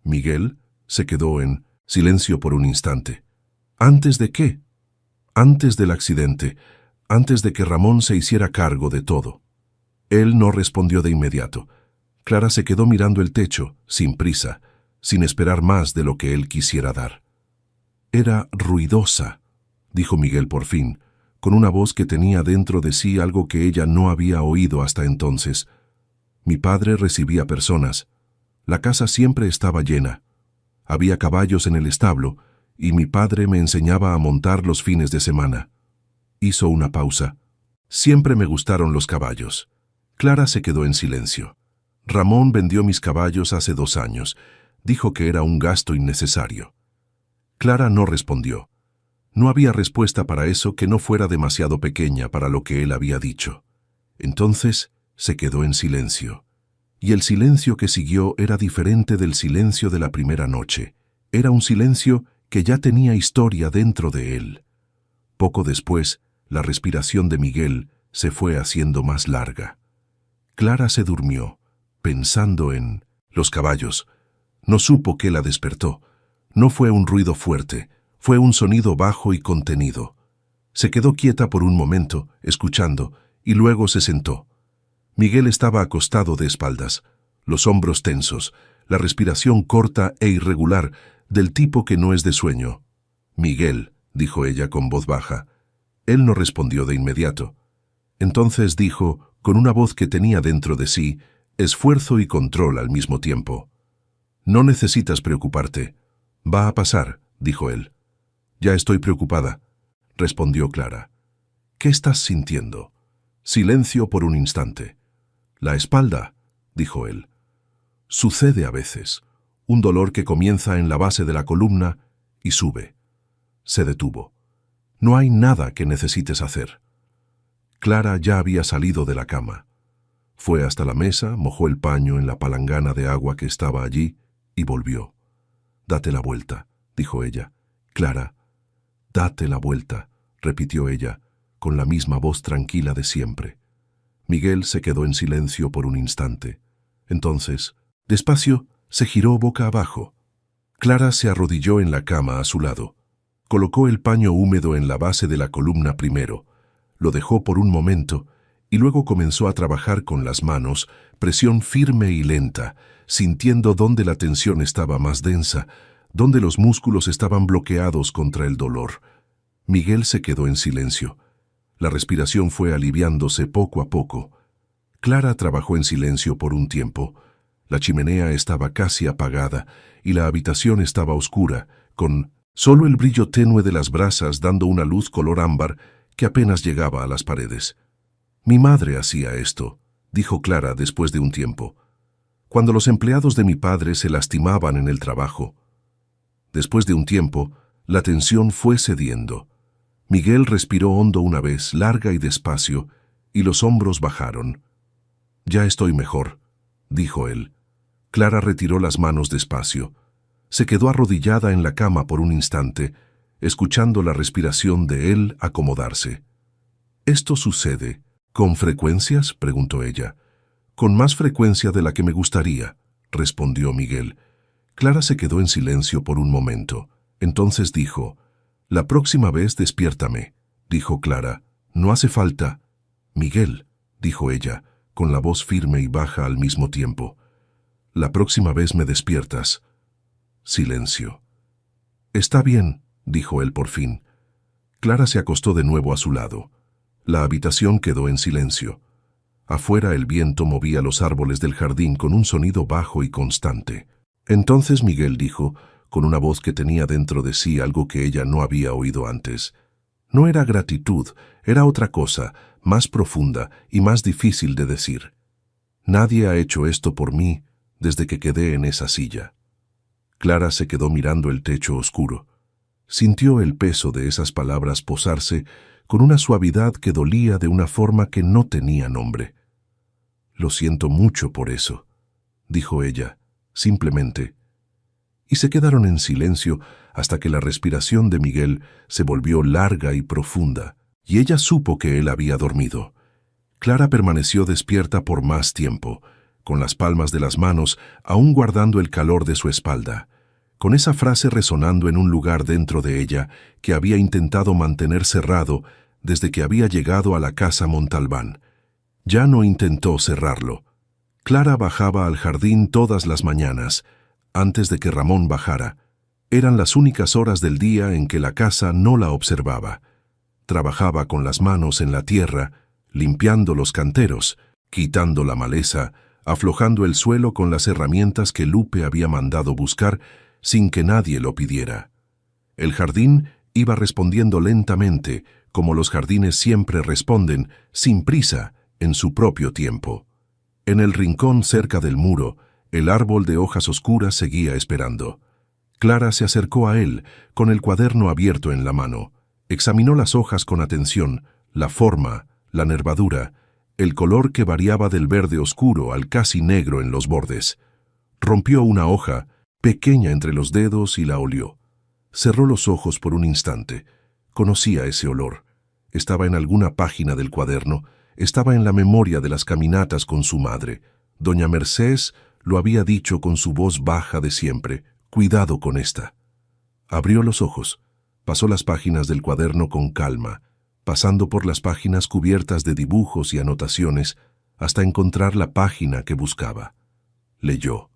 Miguel se quedó en silencio por un instante. ¿Antes de qué? Antes del accidente, antes de que Ramón se hiciera cargo de todo. Él no respondió de inmediato. Clara se quedó mirando el techo, sin prisa, sin esperar más de lo que él quisiera dar. «Era ruidosa», dijo Miguel por fin, con una voz que tenía dentro de sí algo que ella no había oído hasta entonces. «Mi padre recibía personas. La casa siempre estaba llena. Había caballos en el establo, y mi padre me enseñaba a montar los fines de semana». Hizo una pausa. «Siempre me gustaron los caballos». Clara se quedó en silencio. «Ramón vendió mis caballos hace 2 años. Dijo que era un gasto innecesario». Clara no respondió. No había respuesta para eso que no fuera demasiado pequeña para lo que él había dicho. Entonces se quedó en silencio. Y el silencio que siguió era diferente del silencio de la primera noche. Era un silencio que ya tenía historia dentro de él. Poco después, la respiración de Miguel se fue haciendo más larga. Clara se durmió, pensando en los caballos. No supo qué la despertó. No fue un ruido fuerte, fue un sonido bajo y contenido. Se quedó quieta por un momento, escuchando, y luego se sentó. Miguel estaba acostado de espaldas, los hombros tensos, la respiración corta e irregular, del tipo que no es de sueño. «Miguel», dijo ella con voz baja. Él no respondió de inmediato. Entonces dijo, con una voz que tenía dentro de sí, esfuerzo y control al mismo tiempo. «No necesitas preocuparte. Va a pasar», dijo él. «Ya estoy preocupada», respondió Clara. «¿Qué estás sintiendo?» Silencio por un instante. «La espalda», dijo él. «Sucede a veces. Un dolor que comienza en la base de la columna y sube». Se detuvo. «No hay nada que necesites hacer». Clara ya había salido de la cama. Fue hasta la mesa, mojó el paño en la palangana de agua que estaba allí y volvió. «Date la vuelta», dijo ella. «Clara, date la vuelta», repitió ella, con la misma voz tranquila de siempre. Miguel se quedó en silencio por un instante. Entonces, despacio, se giró boca abajo. Clara se arrodilló en la cama a su lado. Colocó el paño húmedo en la base de la columna primero, lo dejó por un momento y luego comenzó a trabajar con las manos, presión firme y lenta, sintiendo dónde la tensión estaba más densa, dónde los músculos estaban bloqueados contra el dolor. Miguel se quedó en silencio. La respiración fue aliviándose poco a poco. Clara trabajó en silencio por un tiempo. La chimenea estaba casi apagada y la habitación estaba oscura, con solo el brillo tenue de las brasas dando una luz color ámbar que apenas llegaba a las paredes. «Mi madre hacía esto», dijo Clara después de un tiempo, «cuando los empleados de mi padre se lastimaban en el trabajo». Después de un tiempo, la tensión fue cediendo. Miguel respiró hondo una vez, larga y despacio, y los hombros bajaron. «Ya estoy mejor», dijo él. Clara retiró las manos despacio. Se quedó arrodillada en la cama por un instante, escuchando la respiración de él acomodarse. «¿Esto sucede con frecuencias?», preguntó ella. «Con más frecuencia de la que me gustaría», respondió Miguel. Clara se quedó en silencio por un momento. Entonces dijo: «La próxima vez despiértame», dijo Clara. «No hace falta». «Miguel», dijo ella, con la voz firme y baja al mismo tiempo. «La próxima vez me despiertas». Silencio. «Está bien», dijo él por fin. Clara se acostó de nuevo a su lado. La habitación quedó en silencio. Afuera el viento movía los árboles del jardín con un sonido bajo y constante. Entonces Miguel dijo, con una voz que tenía dentro de sí algo que ella no había oído antes. No era gratitud, era otra cosa, más profunda y más difícil de decir. «Nadie ha hecho esto por mí desde que quedé en esa silla». Clara se quedó mirando el techo oscuro. Sintió el peso de esas palabras posarse con una suavidad que dolía de una forma que no tenía nombre. «Lo siento mucho por eso», dijo ella, simplemente. Y se quedaron en silencio hasta que la respiración de Miguel se volvió larga y profunda, y ella supo que él había dormido. Clara permaneció despierta por más tiempo, con las palmas de las manos aún guardando el calor de su espalda, con esa frase resonando en un lugar dentro de ella que había intentado mantener cerrado desde que había llegado a la casa Montalbán. Ya no intentó cerrarlo. Clara bajaba al jardín todas las mañanas, antes de que Ramón bajara. Eran las únicas horas del día en que la casa no la observaba. Trabajaba con las manos en la tierra, limpiando los canteros, quitando la maleza, aflojando el suelo con las herramientas que Lupe había mandado buscar sin que nadie lo pidiera. El jardín iba respondiendo lentamente, como los jardines siempre responden, sin prisa, en su propio tiempo. En el rincón cerca del muro, el árbol de hojas oscuras seguía esperando. Clara se acercó a él, con el cuaderno abierto en la mano. Examinó las hojas con atención, la forma, la nervadura, el color que variaba del verde oscuro al casi negro en los bordes. Rompió una hoja, pequeña entre los dedos, y la olió. Cerró los ojos por un instante. Conocía ese olor. Estaba en alguna página del cuaderno, estaba en la memoria de las caminatas con su madre. Doña Mercés lo había dicho con su voz baja de siempre: «Cuidado con esta». Abrió los ojos, pasó las páginas del cuaderno con calma, pasando por las páginas cubiertas de dibujos y anotaciones hasta encontrar la página que buscaba. Leyó.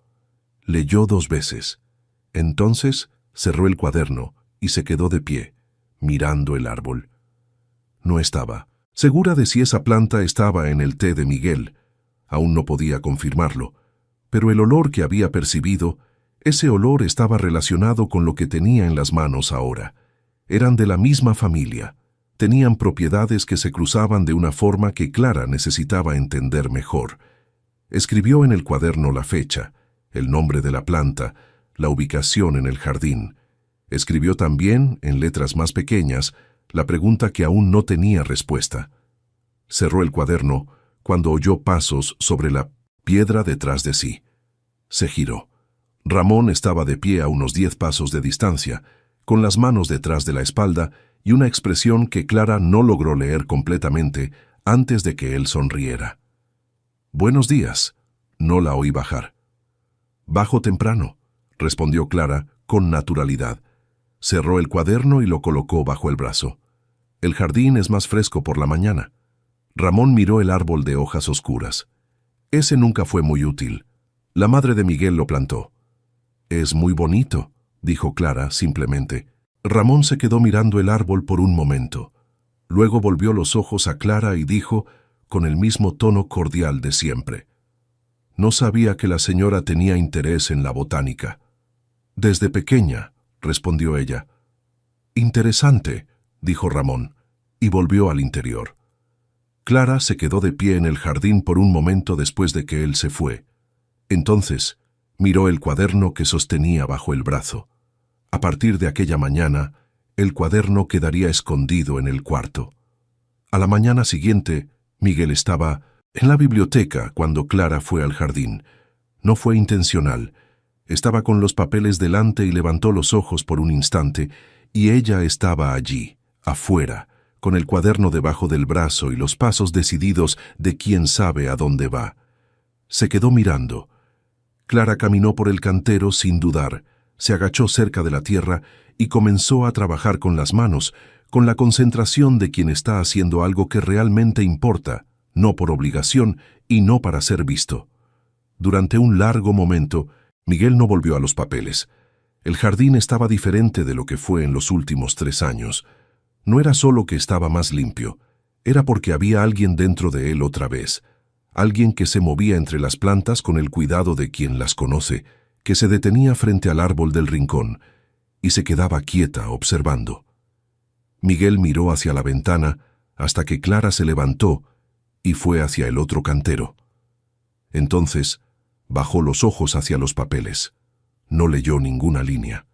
Leyó 2 veces. Entonces cerró el cuaderno y se quedó de pie, mirando el árbol. No estaba segura de si esa planta estaba en el té de Miguel. Aún no podía confirmarlo, pero el olor que había percibido, ese olor estaba relacionado con lo que tenía en las manos ahora. Eran de la misma familia. Tenían propiedades que se cruzaban de una forma que Clara necesitaba entender mejor. Escribió en el cuaderno la fecha, el nombre de la planta, la ubicación en el jardín. Escribió también, en letras más pequeñas, la pregunta que aún no tenía respuesta. Cerró el cuaderno cuando oyó pasos sobre la piedra detrás de sí. Se giró. Ramón estaba de pie a unos 10 pasos de distancia, con las manos detrás de la espalda y una expresión que Clara no logró leer completamente antes de que él sonriera. «Buenos días», no la oí bajar. «Bajo temprano», respondió Clara con naturalidad. Cerró el cuaderno y lo colocó bajo el brazo. «El jardín es más fresco por la mañana». Ramón miró el árbol de hojas oscuras. «Ese nunca fue muy útil. La madre de Miguel lo plantó». «Es muy bonito», dijo Clara simplemente. Ramón se quedó mirando el árbol por un momento. Luego volvió los ojos a Clara y dijo, con el mismo tono cordial de siempre: «No sabía que la señora tenía interés en la botánica». «Desde pequeña», respondió ella. «Interesante», dijo Ramón, y volvió al interior. Clara se quedó de pie en el jardín por un momento después de que él se fue. Entonces miró el cuaderno que sostenía bajo el brazo. A partir de aquella mañana, el cuaderno quedaría escondido en el cuarto. A la mañana siguiente, Miguel estaba en la biblioteca cuando Clara fue al jardín. No fue intencional. Estaba con los papeles delante y levantó los ojos por un instante, Y ella estaba allí, afuera, con el cuaderno debajo del brazo y los pasos decididos de quién sabe a dónde va. Se quedó mirando. Clara caminó por el cantero sin dudar, se agachó cerca de la tierra y comenzó a trabajar con las manos, con la concentración de quien está haciendo algo que realmente importa, no por obligación y no para ser visto. Durante un largo momento, Miguel no volvió a los papeles. El jardín estaba diferente de lo que fue en los últimos 3 años. No era solo que estaba más limpio, era porque había alguien dentro de él otra vez. Alguien que se movía entre las plantas con el cuidado de quien las conoce, que se detenía frente al árbol del rincón y se quedaba quieta observando. Miguel miró hacia la ventana hasta que Clara se levantó y fue hacia el otro cantero. Entonces, bajó los ojos hacia los papeles. No leyó ninguna línea.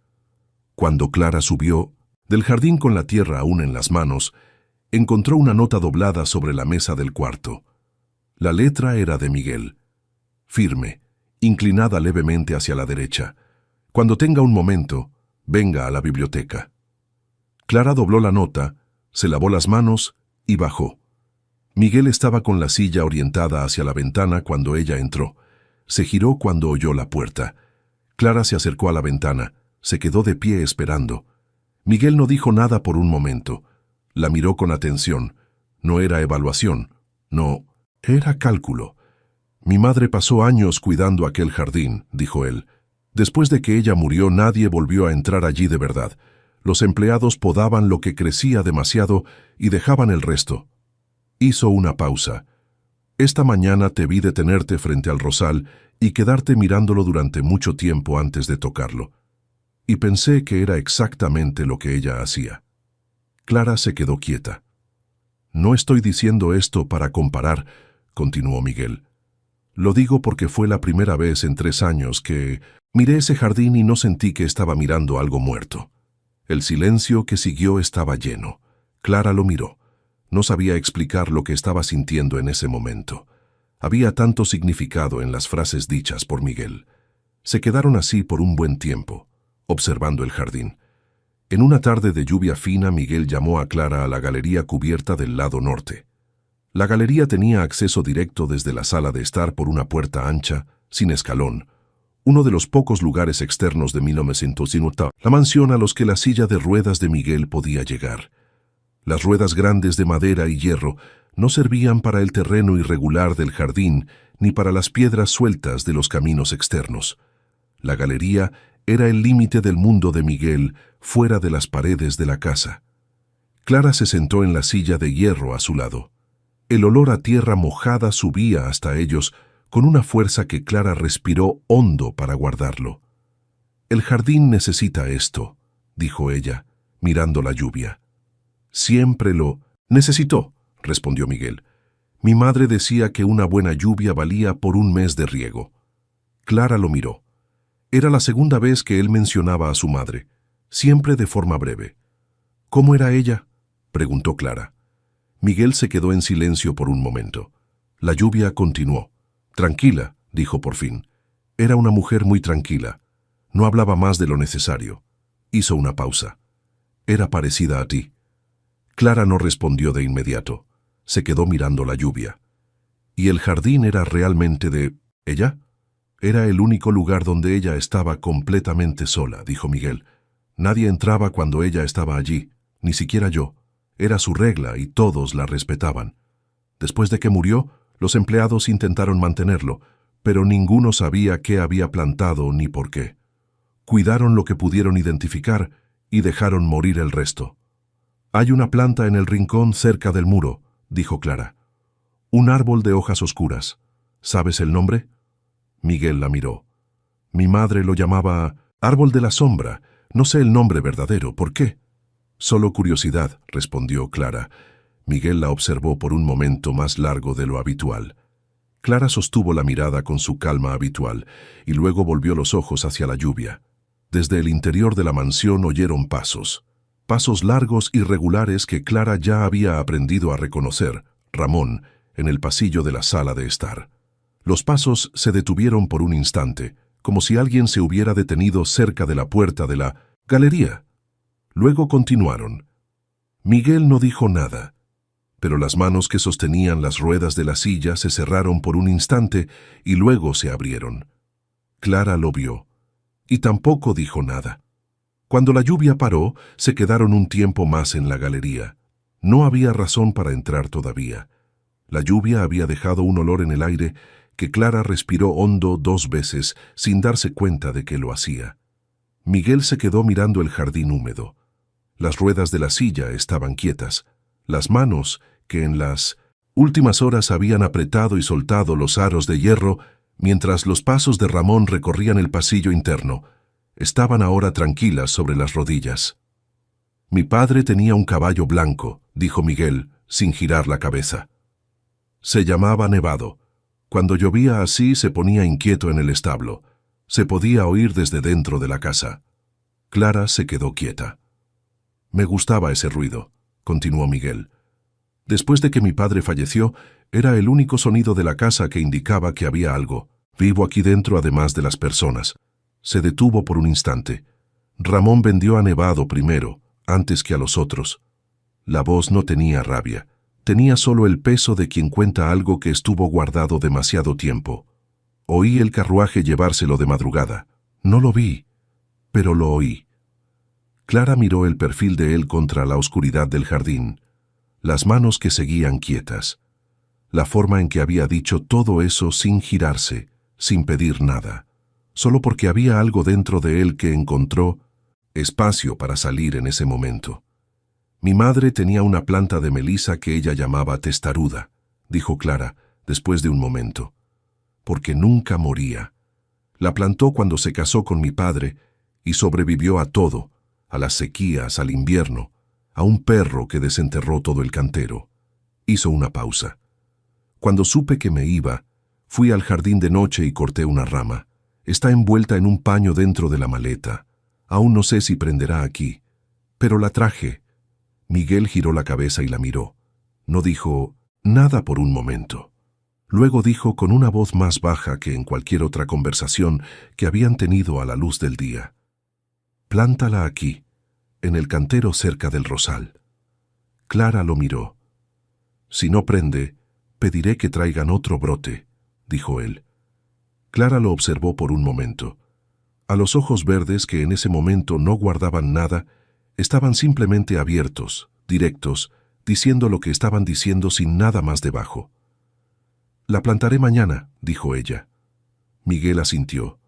Cuando Clara subió, del jardín con la tierra aún en las manos, encontró una nota doblada sobre la mesa del cuarto. La letra era de Miguel, firme, inclinada levemente hacia la derecha. Cuando tenga un momento, venga a la biblioteca. Clara dobló la nota, se lavó las manos y bajó. Miguel estaba con la silla orientada hacia la ventana cuando ella entró. Se giró cuando oyó la puerta. Clara se acercó a la ventana, se quedó de pie esperando. Miguel no dijo nada por un momento. La miró con atención. No era evaluación, no, era cálculo. Mi madre pasó años cuidando aquel jardín, dijo él. Después de que ella murió, nadie volvió a entrar allí de verdad. Los empleados podaban lo que crecía demasiado y dejaban el resto. Hizo una pausa. Esta mañana te vi detenerte frente al rosal y quedarte mirándolo durante mucho tiempo antes de tocarlo. Y pensé que era exactamente lo que ella hacía. Clara se quedó quieta. No estoy diciendo esto para comparar, continuó Miguel. Lo digo porque fue la primera vez en 3 años que miré ese jardín y no sentí que estaba mirando algo muerto. El silencio que siguió estaba lleno. Clara lo miró. No sabía explicar lo que estaba sintiendo en ese momento. Había tanto significado en las frases dichas por Miguel. Se quedaron así por un buen tiempo, observando el jardín. En una tarde de lluvia fina, Miguel llamó a Clara a la galería cubierta del lado norte. La galería tenía acceso directo desde la sala de estar por una puerta ancha, sin escalón, uno de los pocos lugares externos de 1950, la mansión a los que la silla de ruedas de Miguel podía llegar. Las ruedas grandes de madera y hierro no servían para el terreno irregular del jardín ni para las piedras sueltas de los caminos externos. La galería era el límite del mundo de Miguel, fuera de las paredes de la casa. Clara se sentó en la silla de hierro a su lado. El olor a tierra mojada subía hasta ellos con una fuerza que Clara respiró hondo para guardarlo. «El jardín necesita esto», dijo ella, mirando la lluvia. «Siempre lo necesitó», respondió Miguel. «Mi madre decía que una buena lluvia valía por un mes de riego». Clara lo miró. Era la segunda vez que él mencionaba a su madre, siempre de forma breve. «¿Cómo era ella?», preguntó Clara. Miguel se quedó en silencio por un momento. La lluvia continuó. «Tranquila», dijo por fin. «Era una mujer muy tranquila. No hablaba más de lo necesario». Hizo una pausa. «Era parecida a ti». Clara no respondió de inmediato. Se quedó mirando la lluvia. ¿Y el jardín era realmente de ella? Era el único lugar donde ella estaba completamente sola, dijo Miguel. Nadie entraba cuando ella estaba allí, ni siquiera yo. Era su regla y todos la respetaban. Después de que murió, los empleados intentaron mantenerlo, pero ninguno sabía qué había plantado ni por qué. Cuidaron lo que pudieron identificar y dejaron morir el resto. «Hay una planta en el rincón cerca del muro», dijo Clara. «Un árbol de hojas oscuras. ¿Sabes el nombre?» Miguel la miró. «Mi madre lo llamaba árbol de la sombra. No sé el nombre verdadero. ¿Por qué?» «Solo curiosidad», respondió Clara. Miguel la observó por un momento más largo de lo habitual. Clara sostuvo la mirada con su calma habitual y luego volvió los ojos hacia la lluvia. Desde el interior de la mansión oyeron pasos. Pasos largos y regulares que Clara ya había aprendido a reconocer, Ramón, en el pasillo de la sala de estar. Los pasos se detuvieron por un instante, como si alguien se hubiera detenido cerca de la puerta de la galería. Luego continuaron. Miguel no dijo nada, pero las manos que sostenían las ruedas de la silla se cerraron por un instante y luego se abrieron. Clara lo vio, y tampoco dijo nada. Cuando la lluvia paró, se quedaron un tiempo más en la galería. No había razón para entrar todavía. La lluvia había dejado un olor en el aire que Clara respiró hondo 2 veces sin darse cuenta de que lo hacía. Miguel se quedó mirando el jardín húmedo. Las ruedas de la silla estaban quietas. Las manos, que en las últimas horas habían apretado y soltado los aros de hierro, mientras los pasos de Ramón recorrían el pasillo interno, estaban ahora tranquilas sobre las rodillas. «Mi padre tenía un caballo blanco», dijo Miguel, sin girar la cabeza. «Se llamaba Nevado. Cuando llovía así se ponía inquieto en el establo. Se podía oír desde dentro de la casa». Clara se quedó quieta. «Me gustaba ese ruido», continuó Miguel. «Después de que mi padre falleció, era el único sonido de la casa que indicaba que había algo vivo aquí dentro además de las personas». Se detuvo por un instante. «Ramón vendió a Nevado primero, antes que a los otros». La voz no tenía rabia. Tenía solo el peso de quien cuenta algo que estuvo guardado demasiado tiempo. «Oí el carruaje llevárselo de madrugada. No lo vi, pero lo oí». Clara miró el perfil de él contra la oscuridad del jardín, las manos que seguían quietas, la forma en que había dicho todo eso sin girarse, sin pedir nada, solo porque había algo dentro de él que encontró espacio para salir en ese momento. «Mi madre tenía una planta de melisa que ella llamaba testaruda», dijo Clara, después de un momento, «porque nunca moría. La plantó cuando se casó con mi padre y sobrevivió a todo, a las sequías, al invierno, a un perro que desenterró todo el cantero». Hizo una pausa. «Cuando supe que me iba, fui al jardín de noche y corté una rama. Está envuelta en un paño dentro de la maleta. Aún no sé si prenderá aquí, pero la traje». Miguel giró la cabeza y la miró. No dijo nada por un momento. Luego dijo con una voz más baja que en cualquier otra conversación que habían tenido a la luz del día: «Plántala aquí, en el cantero cerca del rosal». Clara lo miró. «Si no prende, pediré que traigan otro brote», dijo él. Clara lo observó por un momento. A los ojos verdes, que en ese momento no guardaban nada, estaban simplemente abiertos, directos, diciendo lo que estaban diciendo sin nada más debajo. «La plantaré mañana», dijo ella. Miguel asintió.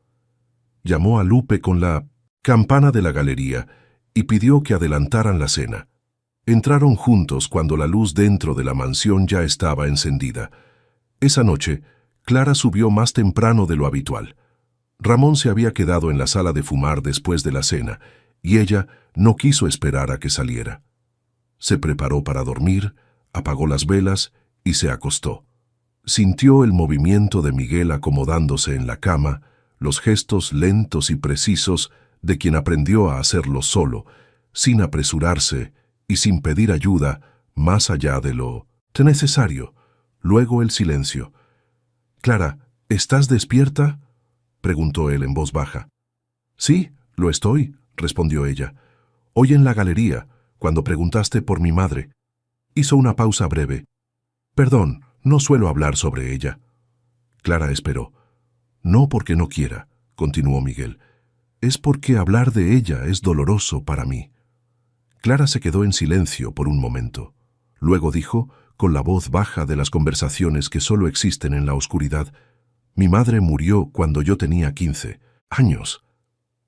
Llamó a Lupe con la campana de la galería y pidió que adelantaran la cena. Entraron juntos cuando la luz dentro de la mansión ya estaba encendida. Esa noche, Clara subió más temprano de lo habitual. Ramón se había quedado en la sala de fumar después de la cena, y ella no quiso esperar a que saliera. Se preparó para dormir, apagó las velas y se acostó. Sintió el movimiento de Miguel acomodándose en la cama, los gestos lentos y precisos de quien aprendió a hacerlo solo, sin apresurarse y sin pedir ayuda más allá de lo necesario. Luego el silencio. «Clara, ¿estás despierta?», preguntó él en voz baja. «Sí, lo estoy», respondió ella. «Hoy en la galería, cuando preguntaste por mi madre». Hizo una pausa breve. «Perdón, no suelo hablar sobre ella». Clara esperó. «No porque no quiera», continuó Miguel. «Es porque hablar de ella es doloroso para mí». Clara se quedó en silencio por un momento. Luego dijo, con la voz baja de las conversaciones que solo existen en la oscuridad: «Mi madre murió cuando yo tenía 15 años.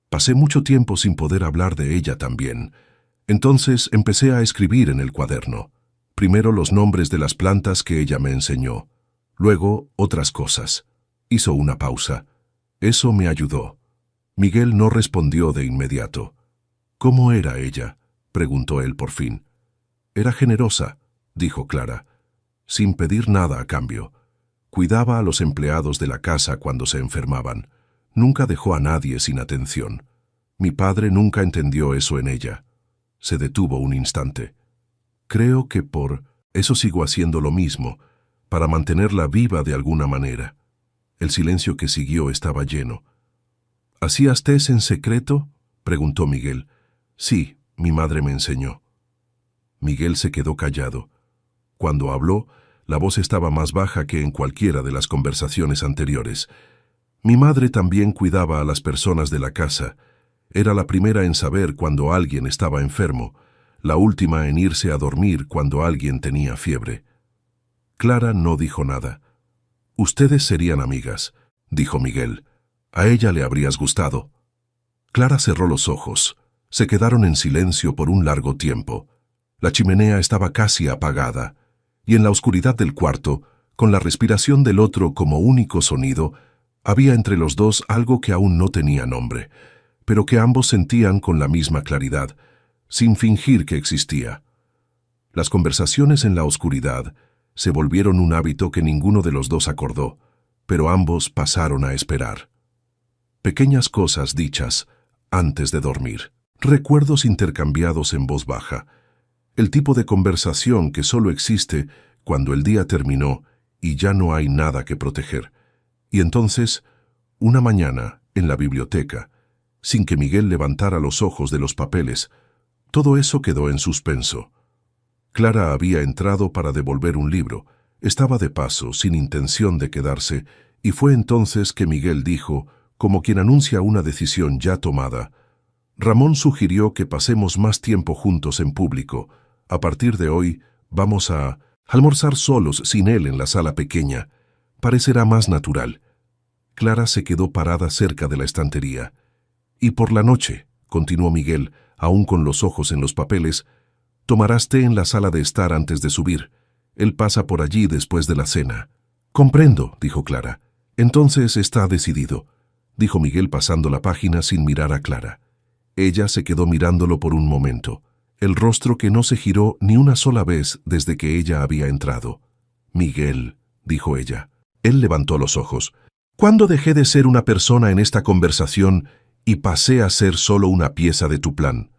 Pasé mucho tiempo sin poder hablar de ella también. Entonces empecé a escribir en el cuaderno. Primero los nombres de las plantas que ella me enseñó. Luego otras cosas». Hizo una pausa. «Eso me ayudó». Miguel no respondió de inmediato. «¿Cómo era ella?», preguntó él por fin. «Era generosa», dijo Clara, sin pedir nada a cambio. Cuidaba a los empleados de la casa cuando se enfermaban. Nunca dejó a nadie sin atención. Mi padre nunca entendió eso en ella». Se detuvo un instante. «Creo que por eso sigo haciendo lo mismo, para mantenerla viva de alguna manera». El silencio que siguió estaba lleno. «¿Hacías tés en secreto?», preguntó Miguel. «Sí, Mi madre me enseñó. Miguel se quedó callado. Cuando habló, la voz estaba más baja que en cualquiera de las conversaciones anteriores. Mi madre también cuidaba a las personas de la casa. Era la primera en saber cuando alguien estaba enfermo, la última en irse a dormir cuando alguien tenía fiebre. Clara no dijo nada. «Ustedes serían amigas», dijo Miguel. «A ella le habrías gustado». Clara cerró los ojos. Se quedaron en silencio por un largo tiempo. La chimenea estaba casi apagada, y en la oscuridad del cuarto, con la respiración del otro como único sonido, había entre los dos algo que aún no tenía nombre, pero que ambos sentían con la misma claridad, sin fingir que existía. Las conversaciones en la oscuridad se volvieron un hábito que ninguno de los dos acordó, pero ambos pasaron a esperar. Pequeñas cosas dichas antes de dormir. Recuerdos intercambiados en voz baja. El tipo de conversación que solo existe cuando el día terminó y ya no hay nada que proteger. Y entonces, una mañana, en la biblioteca, sin que Miguel levantara los ojos de los papeles, todo eso quedó en suspenso. Clara había entrado para devolver un libro, estaba de paso, sin intención de quedarse, y fue entonces que Miguel dijo, como quien anuncia una decisión ya tomada: «Ramón sugirió que pasemos más tiempo juntos en público. A partir de hoy, vamos a almorzar solos, sin él en la sala pequeña. Parecerá más natural». Clara se quedó parada cerca de la estantería. «Y por la noche», continuó Miguel, aún con los ojos en los papeles, «tomarás té en la sala de estar antes de subir. Él pasa por allí después de la cena». «Comprendo», dijo Clara. «Entonces está decidido», dijo Miguel pasando la página sin mirar a Clara. Ella se quedó mirándolo por un momento, el rostro que no se giró ni una sola vez desde que ella había entrado. «Miguel», dijo ella. Él levantó los ojos. «¿Cuándo dejé de ser una persona en esta conversación y pasé a ser solo una pieza de tu plan?»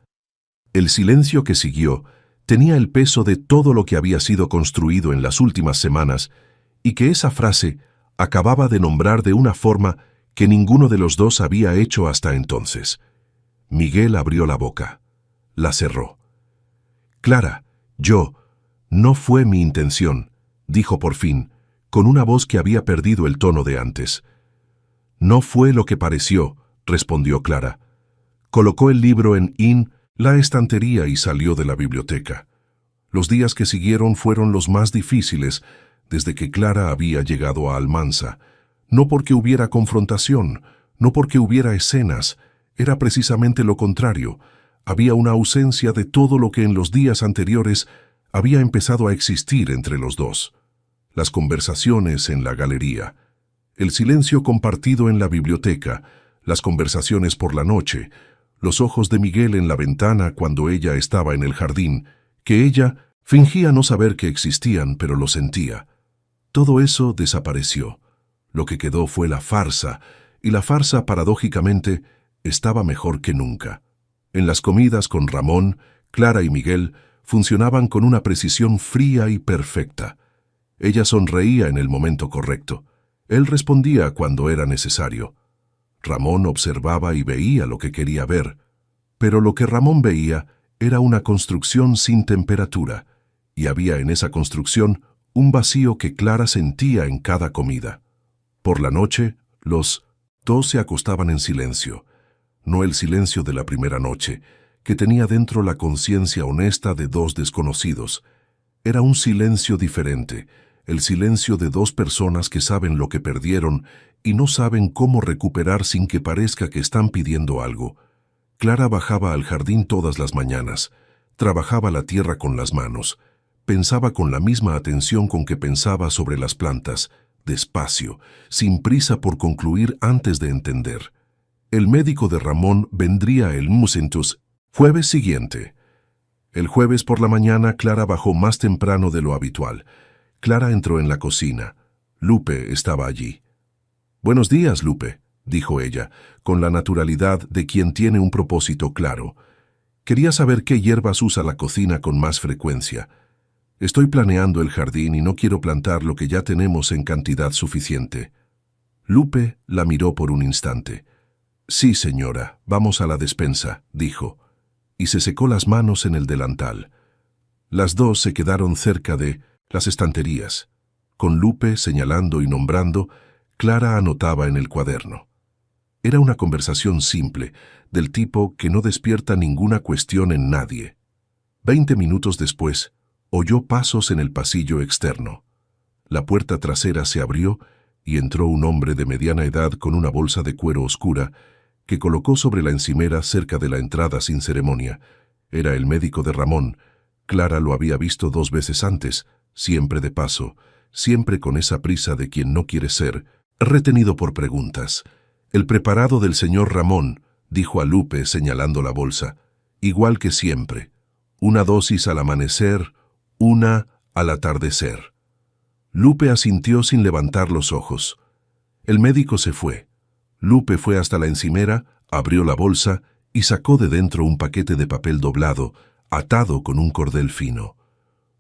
El silencio que siguió tenía el peso de todo lo que había sido construido en las últimas semanas y que esa frase acababa de nombrar de una forma que ninguno de los dos había hecho hasta entonces. Miguel abrió la boca. La cerró. «Clara, no fue mi intención», dijo por fin, con una voz que había perdido el tono de antes. «No fue lo que pareció», respondió Clara. Colocó el libro en la estantería y salió de la biblioteca. Los días que siguieron fueron los más difíciles desde que Clara había llegado a Almansa. No porque hubiera confrontación, no porque hubiera escenas, era precisamente lo contrario. Había una ausencia de todo lo que en los días anteriores había empezado a existir entre los dos. Las conversaciones en la galería, el silencio compartido en la biblioteca, las conversaciones por la noche, los ojos de Miguel en la ventana cuando ella estaba en el jardín, que ella fingía no saber que existían, pero lo sentía. Todo eso desapareció. Lo que quedó fue la farsa, y la farsa, paradójicamente, estaba mejor que nunca. En las comidas con Ramón, Clara y Miguel funcionaban con una precisión fría y perfecta. Ella sonreía en el momento correcto. Él respondía cuando era necesario. Ramón observaba y veía lo que quería ver, pero lo que Ramón veía era una construcción sin temperatura, y había en esa construcción un vacío que Clara sentía en cada comida. Por la noche, los dos se acostaban en silencio, no el silencio de la primera noche, que tenía dentro la conciencia honesta de dos desconocidos. Era un silencio diferente, el silencio de dos personas que saben lo que perdieron y no saben cómo recuperar sin que parezca que están pidiendo algo. Clara bajaba al jardín todas las mañanas, trabajaba la tierra con las manos, pensaba con la misma atención con que pensaba sobre las plantas, despacio, sin prisa por concluir antes de entender. El médico de Ramón vendría el jueves siguiente. El jueves por la mañana Clara bajó más temprano de lo habitual. Clara entró en la cocina. Lupe estaba allí. «Buenos días, Lupe», dijo ella, con la naturalidad de quien tiene un propósito claro. «Quería saber qué hierbas usa la cocina con más frecuencia. Estoy planeando el jardín y no quiero plantar lo que ya tenemos en cantidad suficiente». Lupe la miró por un instante. «Sí, señora, vamos a la despensa», dijo. y se secó las manos en el delantal. Las dos se quedaron cerca de las estanterías. Con Lupe señalando y nombrando, Clara anotaba en el cuaderno. Era una conversación simple, del tipo que no despierta ninguna cuestión en nadie. 20 minutos después, oyó pasos en el pasillo externo. La puerta trasera se abrió y entró un hombre de mediana edad con una bolsa de cuero oscura que colocó sobre la encimera cerca de la entrada sin ceremonia. Era el médico de Ramón. Clara lo había visto 2 veces antes, siempre de paso, siempre con esa prisa de quien no quiere ser retenido por preguntas. «El preparado del señor Ramón», dijo a Lupe señalando la bolsa, «igual que siempre. Una dosis al amanecer, una al atardecer». Lupe asintió sin levantar los ojos. El médico se fue. Lupe fue hasta la encimera, abrió la bolsa y sacó de dentro un paquete de papel doblado, atado con un cordel fino.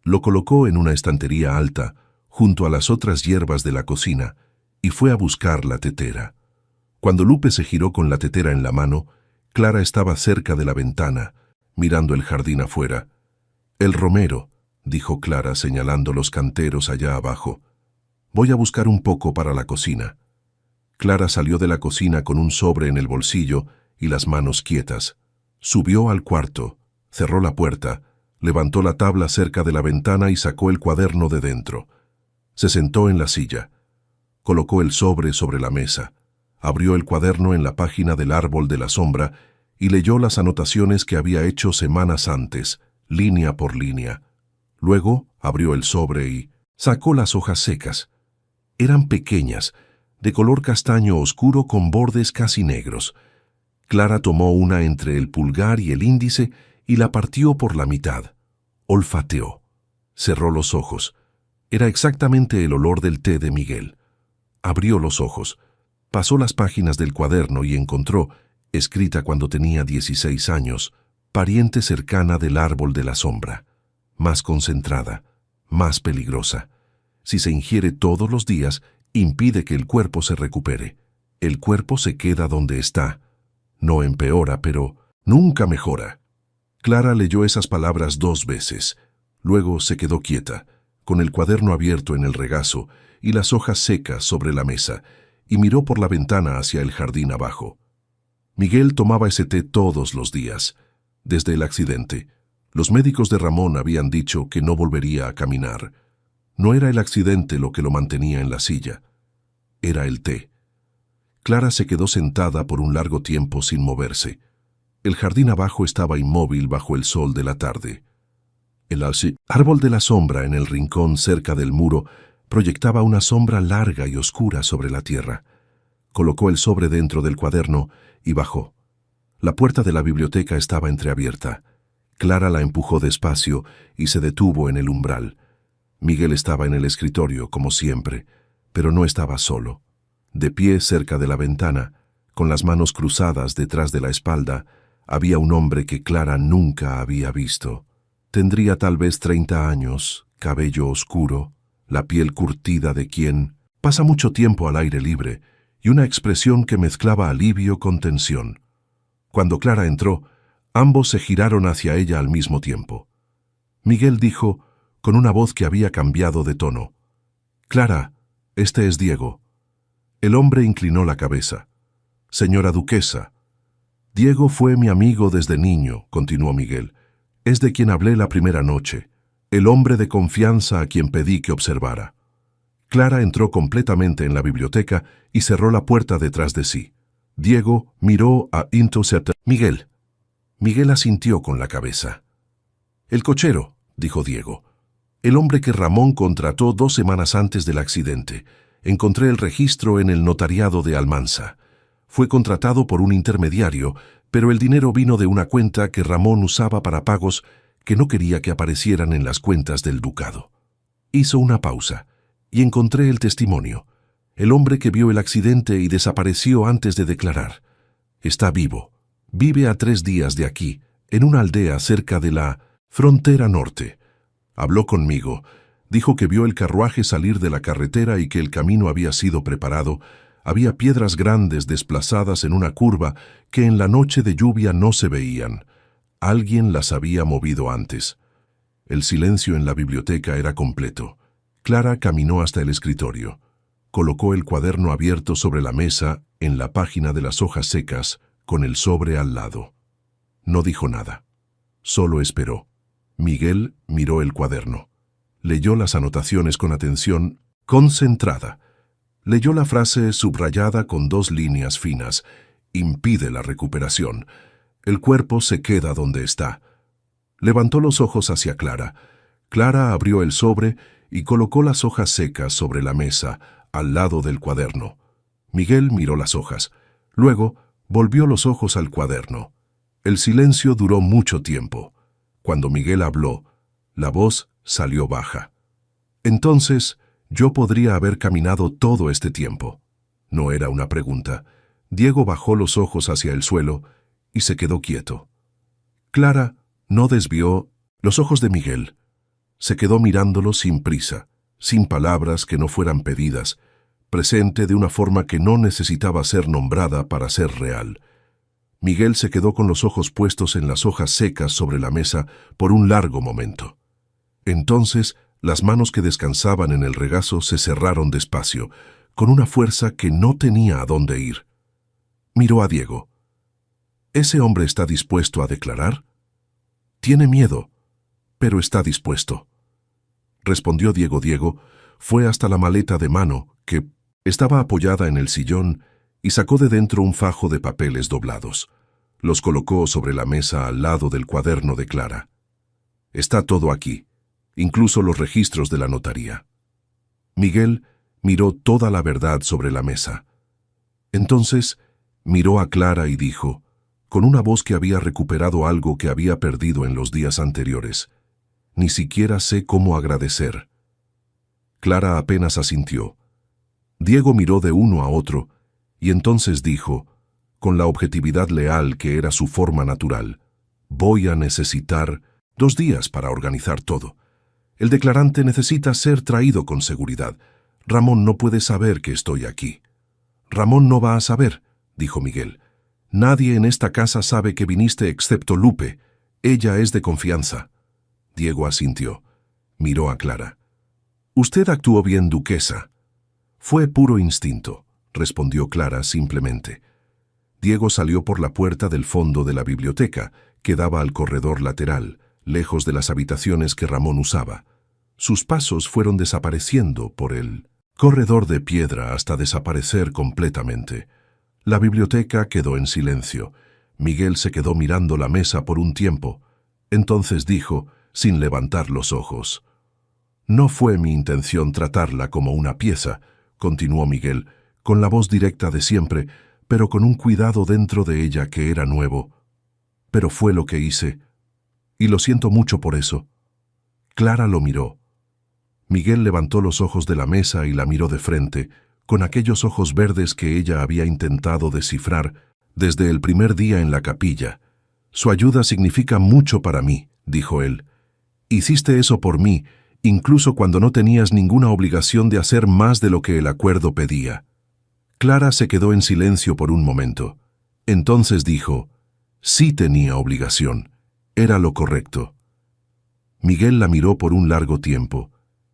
Lo colocó en una estantería alta, junto a las otras hierbas de la cocina, y fue a buscar la tetera. Cuando Lupe se giró con la tetera en la mano, Clara estaba cerca de la ventana, mirando el jardín afuera. «El romero», dijo Clara señalando los canteros allá abajo. «Voy a buscar un poco para la cocina». Clara salió de la cocina con un sobre en el bolsillo y las manos quietas. Subió al cuarto, cerró la puerta, levantó la tabla cerca de la ventana y sacó el cuaderno de dentro. Se sentó en la silla. Colocó el sobre la mesa. Abrió el cuaderno en la página del árbol de la sombra y leyó las anotaciones que había hecho semanas antes, línea por línea. Luego abrió el sobre y sacó las hojas secas. Eran pequeñas, de color castaño oscuro con bordes casi negros. Clara tomó una entre el pulgar y el índice y la partió por la mitad. Olfateó. Cerró los ojos. Era exactamente el olor del té de Miguel. Abrió los ojos. Pasó las páginas del cuaderno y encontró, escrita cuando tenía 16 años, pariente cercana del árbol de la sombra. Más concentrada, más peligrosa. Si se ingiere todos los días, impide que el cuerpo se recupere. El cuerpo se queda donde está. No empeora, pero nunca mejora. Clara leyó esas palabras 2 veces. Luego se quedó quieta, con el cuaderno abierto en el regazo y las hojas secas sobre la mesa, y miró por la ventana hacia el jardín abajo. Miguel tomaba ese té todos los días, desde el accidente. Los médicos de Ramón habían dicho que no volvería a caminar. No era el accidente lo que lo mantenía en la silla. Era el té. Clara se quedó sentada por un largo tiempo sin moverse. El jardín abajo estaba inmóvil bajo el sol de la tarde. El árbol de la sombra en el rincón cerca del muro proyectaba una sombra larga y oscura sobre la tierra. Colocó el sobre dentro del cuaderno y bajó. La puerta de la biblioteca estaba entreabierta. Clara la empujó despacio y se detuvo en el umbral. Miguel estaba en el escritorio, como siempre, pero no estaba solo. De pie cerca de la ventana, con las manos cruzadas detrás de la espalda, había un hombre que Clara nunca había visto. Tendría tal vez 30 años, cabello oscuro, la piel curtida de quien pasa mucho tiempo al aire libre y una expresión que mezclaba alivio con tensión. Cuando Clara entró, ambos se giraron hacia ella al mismo tiempo. Miguel dijo, con una voz que había cambiado de tono: «Clara, este es Diego». El hombre inclinó la cabeza. «Señora duquesa». «Diego fue mi amigo desde niño», continuó Miguel. «Es de quien hablé la primera noche, el hombre de confianza a quien pedí que observara». Clara entró completamente en la biblioteca y cerró la puerta detrás de sí. Diego miró a Miguel. Miguel asintió con la cabeza. «El cochero», dijo Diego. «El hombre que Ramón contrató 2 semanas antes del accidente. Encontré el registro en el notariado de Almansa. Fue contratado por un intermediario, pero el dinero vino de una cuenta que Ramón usaba para pagos que no quería que aparecieran en las cuentas del ducado». Hizo una pausa y encontré el testimonio. El hombre que vio el accidente y desapareció antes de declarar. Está vivo. Vive a 3 días de aquí, en una aldea cerca de la frontera norte. Habló conmigo. Dijo que vio el carruaje salir de la carretera y que el camino había sido preparado. Había piedras grandes desplazadas en una curva que en la noche de lluvia no se veían. Alguien las había movido antes. El silencio en la biblioteca era completo. Clara caminó hasta el escritorio. Colocó el cuaderno abierto sobre la mesa, en la página de las hojas secas, con el sobre al lado. No dijo nada. Solo esperó. Miguel miró el cuaderno. Leyó las anotaciones con atención, concentrada. Leyó la frase subrayada con 2 líneas finas. Impide la recuperación. El cuerpo se queda donde está. Levantó los ojos hacia Clara. Clara abrió el sobre y colocó las hojas secas sobre la mesa, al lado del cuaderno. Miguel miró las hojas. Luego, volvió los ojos al cuaderno. El silencio duró mucho tiempo. Cuando Miguel habló, la voz salió baja. Entonces, yo podría haber caminado todo este tiempo. No era una pregunta. Diego bajó los ojos hacia el suelo y se quedó quieto. Clara no desvió los ojos de Miguel. Se quedó mirándolo sin prisa, sin palabras que no fueran pedidas, presente de una forma que no necesitaba ser nombrada para ser real. Miguel se quedó con los ojos puestos en las hojas secas sobre la mesa por un largo momento. Entonces, las manos que descansaban en el regazo se cerraron despacio, con una fuerza que no tenía a dónde ir. Miró a Diego. ¿Ese hombre está dispuesto a declarar? Tiene miedo, pero está dispuesto. Respondió Diego. Diego fue hasta la maleta de mano, que estaba apoyada en el sillón, y sacó de dentro un fajo de papeles doblados. Los colocó sobre la mesa al lado del cuaderno de Clara. Está todo aquí, incluso los registros de la notaría. Miguel miró toda la verdad sobre la mesa. Entonces miró a Clara y dijo, con una voz que había recuperado algo que había perdido en los días anteriores, «Ni siquiera sé cómo agradecer». Clara apenas asintió. Diego miró de uno a otro, y entonces dijo, con la objetividad leal que era su forma natural, «Voy a necesitar 2 días para organizar todo. El declarante necesita ser traído con seguridad. Ramón no puede saber que estoy aquí». «Ramón no va a saber», dijo Miguel. «Nadie en esta casa sabe que viniste excepto Lupe. Ella es de confianza». Diego asintió. Miró a Clara. «Usted actuó bien, duquesa». «Fue puro instinto», respondió Clara simplemente. Diego salió por la puerta del fondo de la biblioteca, que daba al corredor lateral, lejos de las habitaciones que Ramón usaba. Sus pasos fueron desapareciendo por el corredor de piedra hasta desaparecer completamente. La biblioteca quedó en silencio. Miguel se quedó mirando la mesa por un tiempo. Entonces dijo, sin levantar los ojos, «No fue mi intención tratarla como una pieza», continuó Miguel, con la voz directa de siempre, pero con un cuidado dentro de ella que era nuevo. «Pero fue lo que hice, y lo siento mucho por eso». Clara lo miró. Miguel levantó los ojos de la mesa y la miró de frente, con aquellos ojos verdes que ella había intentado descifrar desde el primer día en la capilla. «Su ayuda significa mucho para mí», dijo él. «Hiciste eso por mí, incluso cuando no tenías ninguna obligación de hacer más de lo que el acuerdo pedía». Clara se quedó en silencio por un momento. Entonces dijo, «Sí tenía obligación. Era lo correcto». Miguel la miró por un largo tiempo,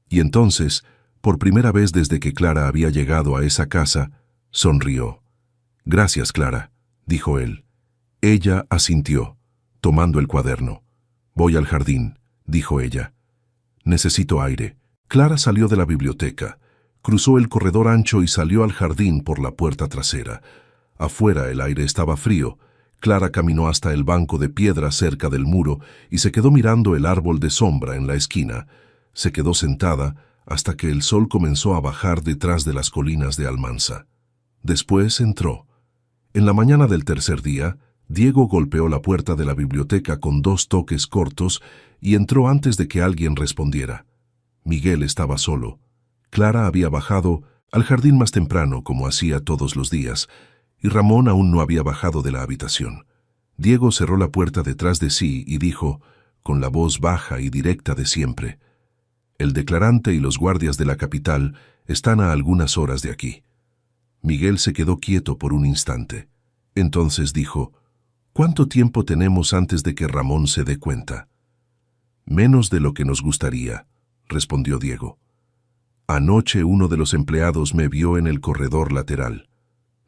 y entonces, por primera vez desde que Clara había llegado a esa casa, sonrió. «Gracias, Clara», dijo él. Ella asintió, tomando el cuaderno. «Voy al jardín», dijo ella. «Necesito aire». Clara salió de la biblioteca, cruzó el corredor ancho y salió al jardín por la puerta trasera. Afuera el aire estaba frío. Clara caminó hasta el banco de piedra cerca del muro y se quedó mirando el árbol de sombra en la esquina. Se quedó sentada hasta que el sol comenzó a bajar detrás de las colinas de Almansa. Después entró. En la mañana del tercer día, Diego golpeó la puerta de la biblioteca con 2 toques cortos y entró antes de que alguien respondiera. Miguel estaba solo. Clara había bajado al jardín más temprano, como hacía todos los días, y Ramón aún no había bajado de la habitación. Diego cerró la puerta detrás de sí y dijo, con la voz baja y directa de siempre, «El declarante y los guardias de la capital están a algunas horas de aquí». Miguel se quedó quieto por un instante. Entonces dijo, ¿Cuánto tiempo tenemos antes de que Ramón se dé cuenta? Menos de lo que nos gustaría, respondió Diego. Anoche uno de los empleados me vio en el corredor lateral.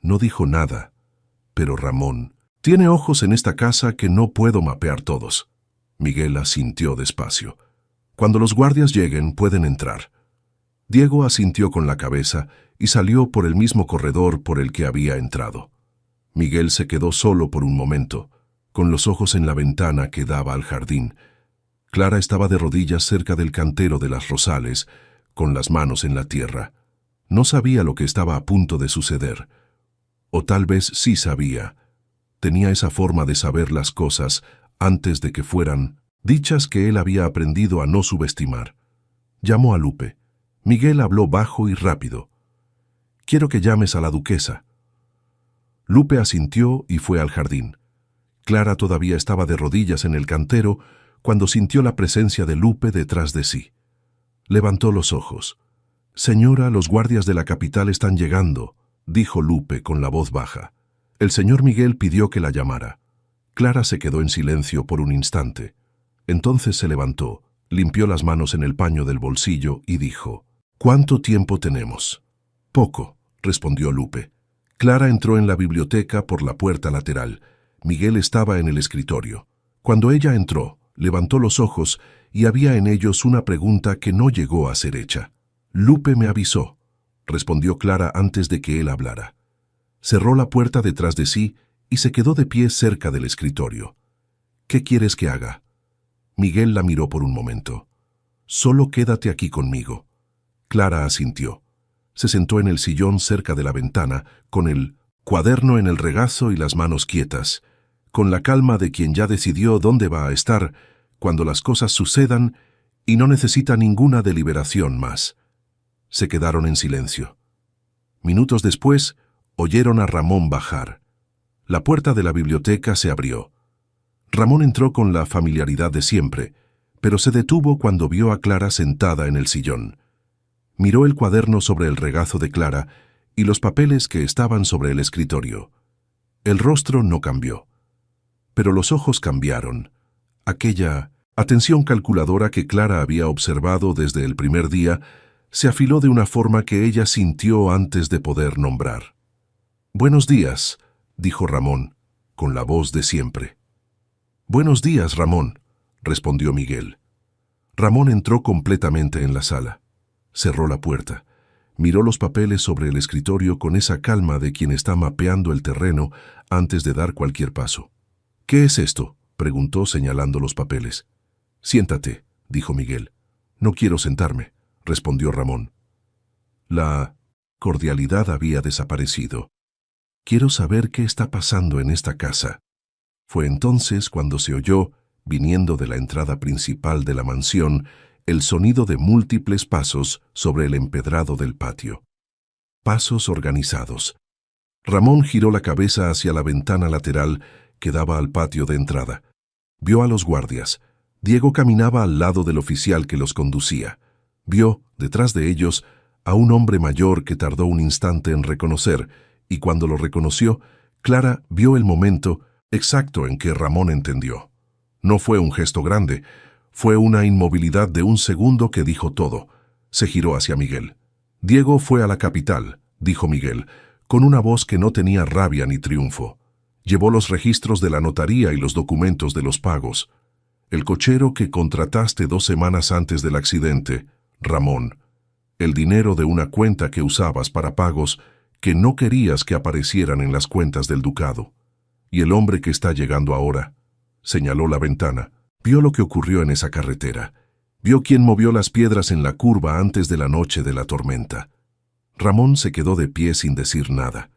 No dijo nada, pero Ramón tiene ojos en esta casa que no puedo mapear todos. Miguel asintió despacio. Cuando los guardias lleguen, pueden entrar. Diego asintió con la cabeza y salió por el mismo corredor por el que había entrado. Miguel se quedó solo por un momento, con los ojos en la ventana que daba al jardín. Clara estaba de rodillas cerca del cantero de las rosales, con las manos en la tierra. No sabía lo que estaba a punto de suceder. O tal vez sí sabía. Tenía esa forma de saber las cosas antes de que fueran, dichas que él había aprendido a no subestimar. Llamó a Lupe. Miguel habló bajo y rápido. «Quiero que llames a la duquesa». Lupe asintió y fue al jardín. Clara todavía estaba de rodillas en el cantero cuando sintió la presencia de Lupe detrás de sí. Levantó los ojos. «Señora, los guardias de la capital están llegando», dijo Lupe con la voz baja. El señor Miguel pidió que la llamara. Clara se quedó en silencio por un instante. Entonces se levantó, limpió las manos en el paño del bolsillo y dijo: «¿Cuánto tiempo tenemos?» «Poco», respondió Lupe. Clara entró en la biblioteca por la puerta lateral. Miguel estaba en el escritorio. Cuando ella entró, levantó los ojos y había en ellos una pregunta que no llegó a ser hecha. «Lupe me avisó», respondió Clara antes de que él hablara. Cerró la puerta detrás de sí y se quedó de pie cerca del escritorio. «¿Qué quieres que haga?» Miguel la miró por un momento. «Solo quédate aquí conmigo». Clara asintió. Se sentó en el sillón cerca de la ventana, con el cuaderno en el regazo y las manos quietas, con la calma de quien ya decidió dónde va a estar cuando las cosas sucedan y no necesita ninguna deliberación más. Se quedaron en silencio. Minutos después, oyeron a Ramón bajar. La puerta de la biblioteca se abrió. Ramón entró con la familiaridad de siempre, pero se detuvo cuando vio a Clara sentada en el sillón. Miró el cuaderno sobre el regazo de Clara y los papeles que estaban sobre el escritorio. El rostro no cambió, pero los ojos cambiaron. Aquella atención calculadora que Clara había observado desde el primer día se afiló de una forma que ella sintió antes de poder nombrar. «Buenos días», dijo Ramón, con la voz de siempre. «Buenos días, Ramón», respondió Miguel. Ramón entró completamente en la sala. Cerró la puerta. Miró los papeles sobre el escritorio con esa calma de quien está mapeando el terreno antes de dar cualquier paso. «¿Qué es esto?», preguntó señalando los papeles. «Siéntate», dijo Miguel. «No quiero sentarme», respondió Ramón. La cordialidad había desaparecido. «Quiero saber qué está pasando en esta casa». Fue entonces cuando se oyó, viniendo de la entrada principal de la mansión, el sonido de múltiples pasos sobre el empedrado del patio. Pasos organizados. Ramón giró la cabeza hacia la ventana lateral que daba al patio de entrada. Vio a los guardias. Diego caminaba al lado del oficial que los conducía. Vio, detrás de ellos, a un hombre mayor que tardó un instante en reconocer, y cuando lo reconoció, Clara vio el momento exacto en que Ramón entendió. No fue un gesto grande, fue una inmovilidad de un segundo que dijo todo. Se giró hacia Miguel. «Diego fue a la capital», dijo Miguel, con una voz que no tenía rabia ni triunfo. «Llevó los registros de la notaría y los documentos de los pagos. El cochero que contrataste 2 semanas antes del accidente, Ramón. El dinero de una cuenta que usabas para pagos que no querías que aparecieran en las cuentas del ducado. Y el hombre que está llegando ahora», señaló la ventana. Vio lo que ocurrió en esa carretera. Vio quién movió las piedras en la curva antes de la noche de la tormenta. Ramón se quedó de pie sin decir nada.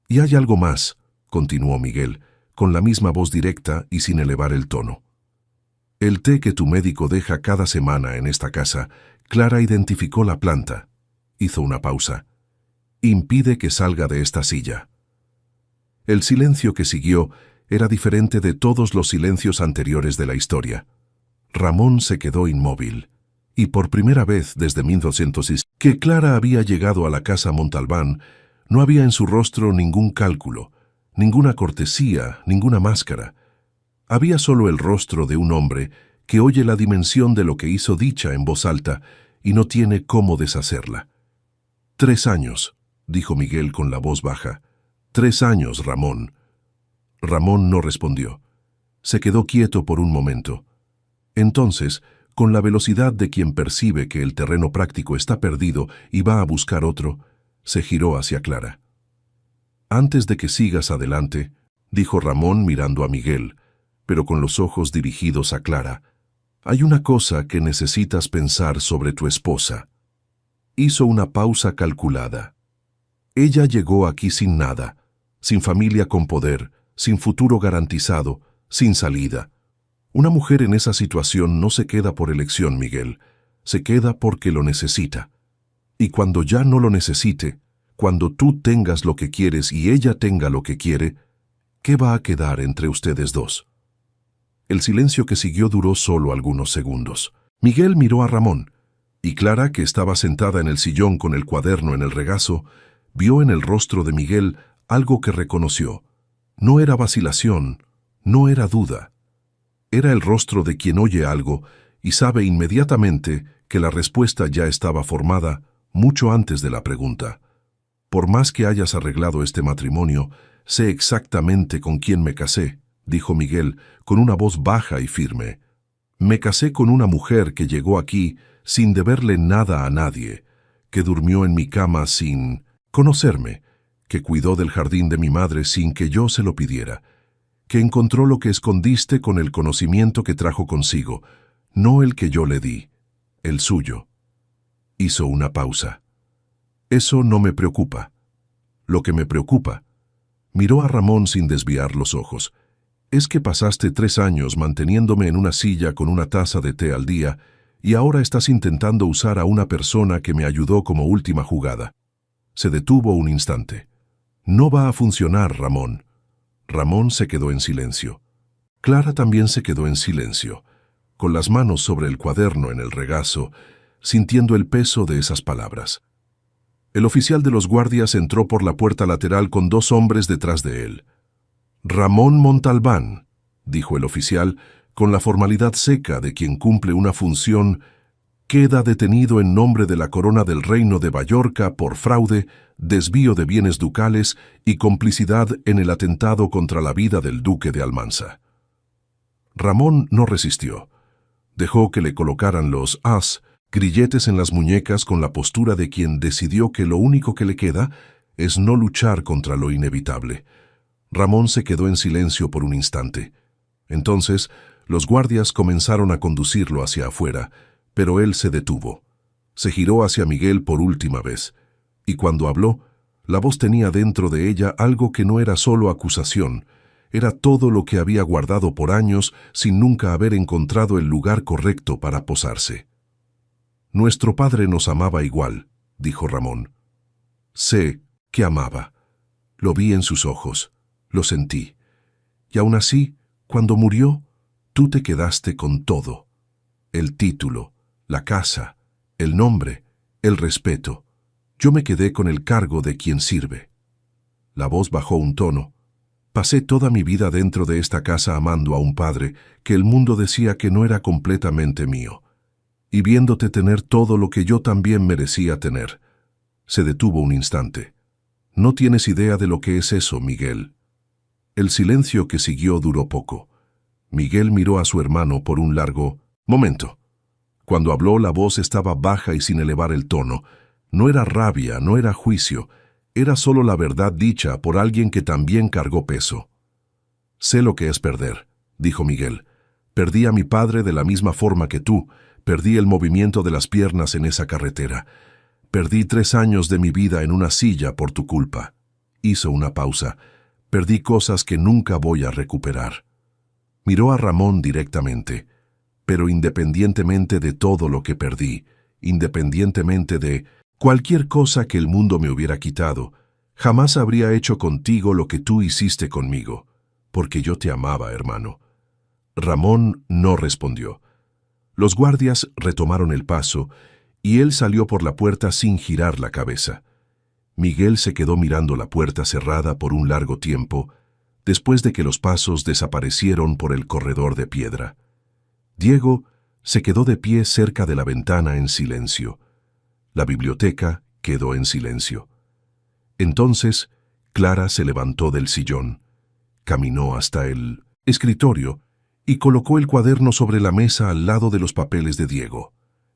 «Y hay algo más», continuó Miguel, con la misma voz directa y sin elevar el tono. «El té que tu médico deja cada semana en esta casa, Clara identificó la planta». Hizo una pausa. «Impide que salga de esta silla». El silencio que siguió era diferente de todos los silencios anteriores de la historia. Ramón se quedó inmóvil, y por primera vez desde 1906 que Clara había llegado a la casa Montalbán, no había en su rostro ningún cálculo, Ninguna cortesía, ninguna máscara. Había solo el rostro de un hombre que oye la dimensión de lo que hizo dicha en voz alta y no tiene cómo deshacerla. 3 años, dijo Miguel con la voz baja. 3 años, Ramón. Ramón no respondió. Se quedó quieto por un momento. Entonces, con la velocidad de quien percibe que el terreno práctico está perdido y va a buscar otro, se giró hacia Clara. «Antes de que sigas adelante», dijo Ramón mirando a Miguel, pero con los ojos dirigidos a Clara, «hay una cosa que necesitas pensar sobre tu esposa». Hizo una pausa calculada. Ella llegó aquí sin nada, sin familia con poder, sin futuro garantizado, sin salida. Una mujer en esa situación no se queda por elección, Miguel, se queda porque lo necesita. Y cuando ya no lo necesite, cuando tú tengas lo que quieres y ella tenga lo que quiere, ¿qué va a quedar entre ustedes dos? El silencio que siguió duró solo algunos segundos. Miguel miró a Ramón, y Clara, que estaba sentada en el sillón con el cuaderno en el regazo, vio en el rostro de Miguel algo que reconoció. No era vacilación, no era duda. Era el rostro de quien oye algo y sabe inmediatamente que la respuesta ya estaba formada mucho antes de la pregunta. «Por más que hayas arreglado este matrimonio, sé exactamente con quién me casé», dijo Miguel con una voz baja y firme. «Me casé con una mujer que llegó aquí sin deberle nada a nadie, que durmió en mi cama sin conocerme, que cuidó del jardín de mi madre sin que yo se lo pidiera, que encontró lo que escondiste con el conocimiento que trajo consigo, no el que yo le di, el suyo». Hizo una pausa. «Eso no me preocupa. Lo que me preocupa», miró a Ramón sin desviar los ojos, «es que pasaste 3 años manteniéndome en una silla con una taza de té al día y ahora estás intentando usar a una persona que me ayudó como última jugada». Se detuvo un instante. «No va a funcionar, Ramón». Ramón se quedó en silencio. Clara también se quedó en silencio, con las manos sobre el cuaderno en el regazo, sintiendo el peso de esas palabras. El oficial de los guardias entró por la puerta lateral con 2 hombres detrás de él. «Ramón Montalbán», dijo el oficial, con la formalidad seca de quien cumple una función, «queda detenido en nombre de la Corona del Reino de Mallorca por fraude, desvío de bienes ducales y complicidad en el atentado contra la vida del duque de Almansa». Ramón no resistió. Dejó que le colocaran los grilletes en las muñecas con la postura de quien decidió que lo único que le queda es no luchar contra lo inevitable. Ramón se quedó en silencio por un instante. Entonces, los guardias comenzaron a conducirlo hacia afuera, pero él se detuvo. Se giró hacia Miguel por última vez, y cuando habló, la voz tenía dentro de ella algo que no era solo acusación, era todo lo que había guardado por años sin nunca haber encontrado el lugar correcto para posarse. «Nuestro padre nos amaba igual», dijo Ramón. «Sé que amaba. Lo vi en sus ojos, lo sentí. Y aún así, cuando murió, tú te quedaste con todo. El título, la casa, el nombre, el respeto. Yo me quedé con el cargo de quien sirve». La voz bajó un tono. «Pasé toda mi vida dentro de esta casa amando a un padre que el mundo decía que no era completamente mío. Y viéndote tener todo lo que yo también merecía tener». Se detuvo un instante. «No tienes idea de lo que es eso, Miguel». El silencio que siguió duró poco. Miguel miró a su hermano por un largo momento. Cuando habló, la voz estaba baja y sin elevar el tono. No era rabia, no era juicio, era solo la verdad dicha por alguien que también cargó peso. «Sé lo que es perder», dijo Miguel. «Perdí a mi padre de la misma forma que tú. Perdí el movimiento de las piernas en esa carretera. Perdí 3 años de mi vida en una silla por tu culpa». Hizo una pausa. «Perdí cosas que nunca voy a recuperar». Miró a Ramón directamente. «Pero independientemente de todo lo que perdí, independientemente de cualquier cosa que el mundo me hubiera quitado, jamás habría hecho contigo lo que tú hiciste conmigo, porque yo te amaba, hermano». Ramón no respondió. Los guardias retomaron el paso y él salió por la puerta sin girar la cabeza. Miguel se quedó mirando la puerta cerrada por un largo tiempo después de que los pasos desaparecieron por el corredor de piedra. Diego se quedó de pie cerca de la ventana en silencio. La biblioteca quedó en silencio. Entonces, Clara se levantó del sillón, caminó hasta el escritorio y colocó el cuaderno sobre la mesa al lado de los papeles de Diego.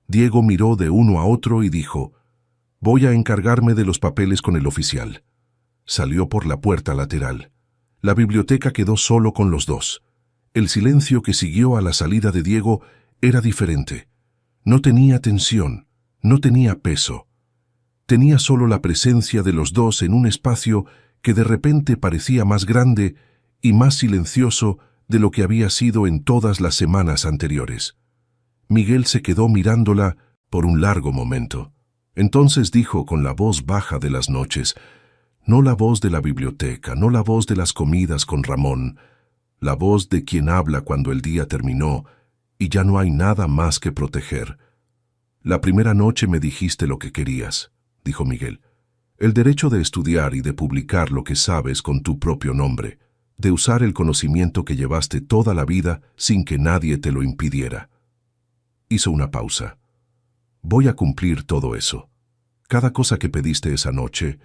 Diego miró de uno a otro y dijo: «Voy a encargarme de los papeles con el oficial». Salió por la puerta lateral. La biblioteca quedó solo con los dos. El silencio que siguió a la salida de Diego era diferente. No tenía tensión, no tenía peso. Tenía solo la presencia de los dos en un espacio que de repente parecía más grande y más silencioso de lo que había sido en todas las semanas anteriores. Miguel se quedó mirándola por un largo momento. Entonces dijo con la voz baja de las noches, no la voz de la biblioteca, no la voz de las comidas con Ramón, la voz de quien habla cuando el día terminó y ya no hay nada más que proteger. «La primera noche me dijiste lo que querías», dijo Miguel. «El derecho de estudiar y de publicar lo que sabes con tu propio nombre, de usar el conocimiento que llevaste toda la vida sin que nadie te lo impidiera». Hizo una pausa. «Voy a cumplir todo eso. Cada cosa que pediste esa noche,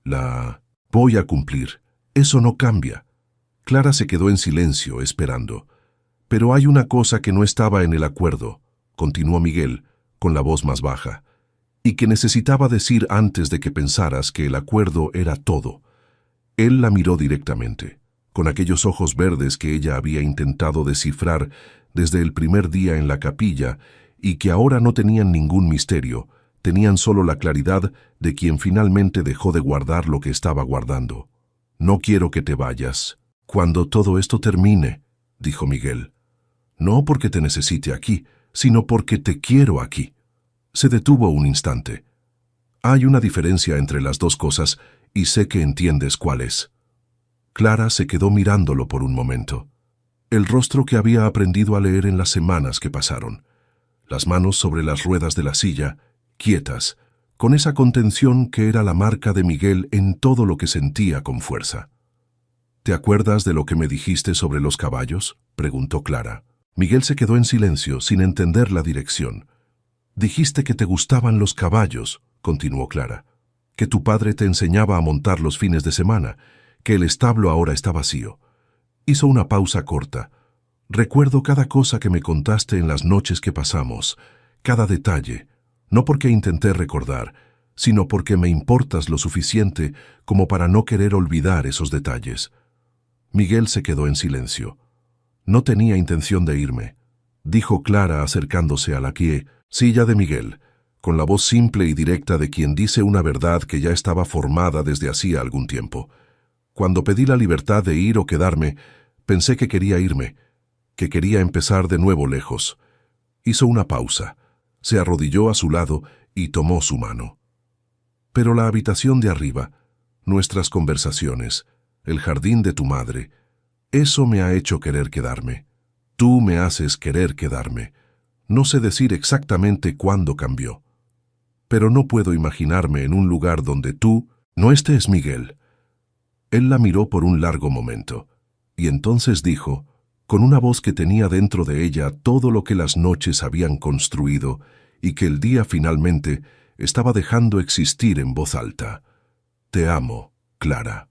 la voy a cumplir. Eso no cambia». Clara se quedó en silencio, esperando. «Pero hay una cosa que no estaba en el acuerdo», continuó Miguel, con la voz más baja, «y que necesitaba decir antes de que pensaras que el acuerdo era todo». Él la miró directamente, con aquellos ojos verdes que ella había intentado descifrar desde el primer día en la capilla y que ahora no tenían ningún misterio, tenían solo la claridad de quien finalmente dejó de guardar lo que estaba guardando. «No quiero que te vayas. Cuando todo esto termine», dijo Miguel. «No porque te necesite aquí, sino porque te quiero aquí». Se detuvo un instante. «Hay una diferencia entre las dos cosas y sé que entiendes cuál es». Clara se quedó mirándolo por un momento. El rostro que había aprendido a leer en las semanas que pasaron. Las manos sobre las ruedas de la silla, quietas, con esa contención que era la marca de Miguel en todo lo que sentía con fuerza. «¿Te acuerdas de lo que me dijiste sobre los caballos?», preguntó Clara. Miguel se quedó en silencio, sin entender la dirección. «Dijiste que te gustaban los caballos», continuó Clara, «que tu padre te enseñaba a montar los fines de semana, que el establo ahora está vacío». Hizo una pausa corta. «Recuerdo cada cosa que me contaste en las noches que pasamos, cada detalle, no porque intenté recordar, sino porque me importas lo suficiente como para no querer olvidar esos detalles». Miguel se quedó en silencio. «No tenía intención de irme», dijo Clara acercándose a la silla de Miguel, con la voz simple y directa de quien dice una verdad que ya estaba formada desde hacía algún tiempo. «Cuando pedí la libertad de ir o quedarme, pensé que quería irme, que quería empezar de nuevo lejos». Hizo una pausa, se arrodilló a su lado y tomó su mano. «Pero la habitación de arriba, nuestras conversaciones, el jardín de tu madre, eso me ha hecho querer quedarme. Tú me haces querer quedarme. No sé decir exactamente cuándo cambió. Pero no puedo imaginarme en un lugar donde tú no estés, Miguel». Él la miró por un largo momento, y entonces dijo, con una voz que tenía dentro de ella todo lo que las noches habían construido y que el día finalmente estaba dejando existir en voz alta: «Te amo, Clara».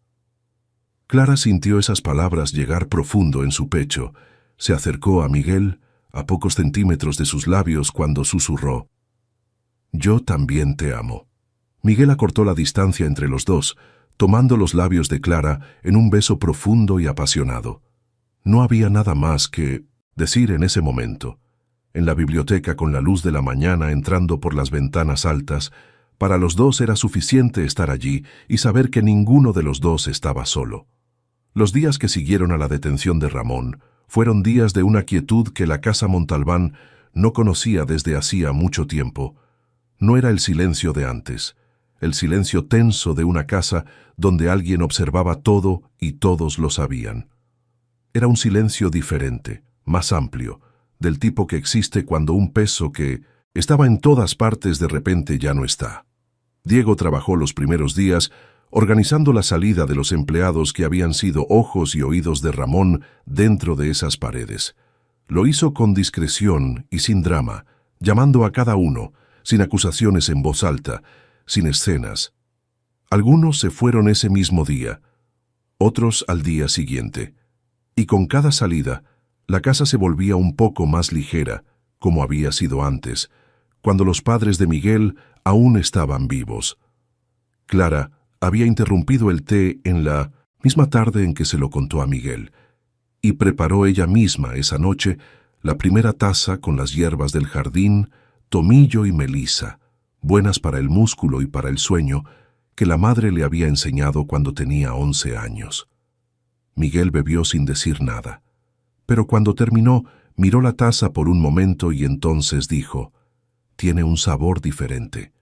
Clara sintió esas palabras llegar profundo en su pecho, se acercó a Miguel, a pocos centímetros de sus labios, cuando susurró: «Yo también te amo». Miguel acortó la distancia entre los dos, tomando los labios de Clara en un beso profundo y apasionado. No había nada más que decir en ese momento. En la biblioteca, con la luz de la mañana entrando por las ventanas altas, para los dos era suficiente estar allí y saber que ninguno de los dos estaba solo. Los días que siguieron a la detención de Ramón fueron días de una quietud que la casa Montalbán no conocía desde hacía mucho tiempo. No era el silencio de antes, el silencio tenso de una casa donde alguien observaba todo y todos lo sabían. Era un silencio diferente, más amplio, del tipo que existe cuando un peso que estaba en todas partes de repente ya no está. Diego trabajó los primeros días organizando la salida de los empleados que habían sido ojos y oídos de Ramón dentro de esas paredes. Lo hizo con discreción y sin drama, llamando a cada uno, sin acusaciones en voz alta, sin escenas. Algunos se fueron ese mismo día, otros al día siguiente, y con cada salida, la casa se volvía un poco más ligera, como había sido antes, cuando los padres de Miguel aún estaban vivos. Clara había interrumpido el té en la misma tarde en que se lo contó a Miguel, y preparó ella misma esa noche la primera taza con las hierbas del jardín, tomillo y melisa, buenas para el músculo y para el sueño, que la madre le había enseñado cuando tenía 11 años. Miguel bebió sin decir nada, pero cuando terminó, miró la taza por un momento y entonces dijo: «Tiene un sabor diferente».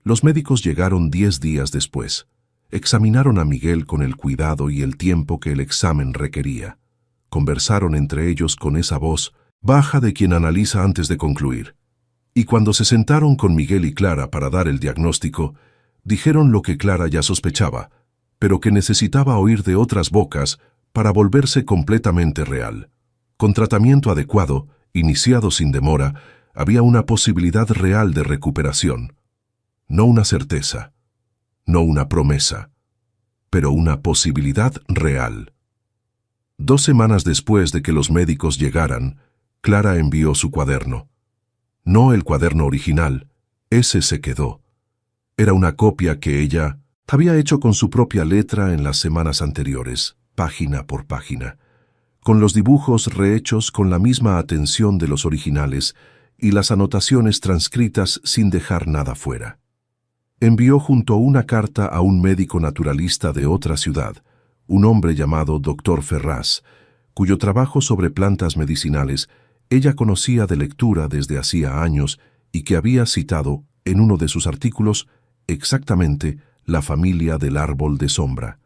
Los médicos llegaron 10 días después. Examinaron a Miguel con el cuidado y el tiempo que el examen requería. Conversaron entre ellos con esa voz baja de quien analiza antes de concluir. Y cuando se sentaron con Miguel y Clara para dar el diagnóstico, dijeron lo que Clara ya sospechaba, pero que necesitaba oír de otras bocas para volverse completamente real. Con tratamiento adecuado, iniciado sin demora, había una posibilidad real de recuperación. No una certeza, no una promesa, pero una posibilidad real. 2 semanas después de que los médicos llegaran, Clara envió su cuaderno. No el cuaderno original, ese se quedó. Era una copia que ella había hecho con su propia letra en las semanas anteriores, página por página, con los dibujos rehechos con la misma atención de los originales y las anotaciones transcritas sin dejar nada fuera. Envió junto una carta a un médico naturalista de otra ciudad, un hombre llamado Dr. Ferraz, cuyo trabajo sobre plantas medicinales ella conocía de lectura desde hacía años y que había citado en uno de sus artículos exactamente la familia del árbol de sombra.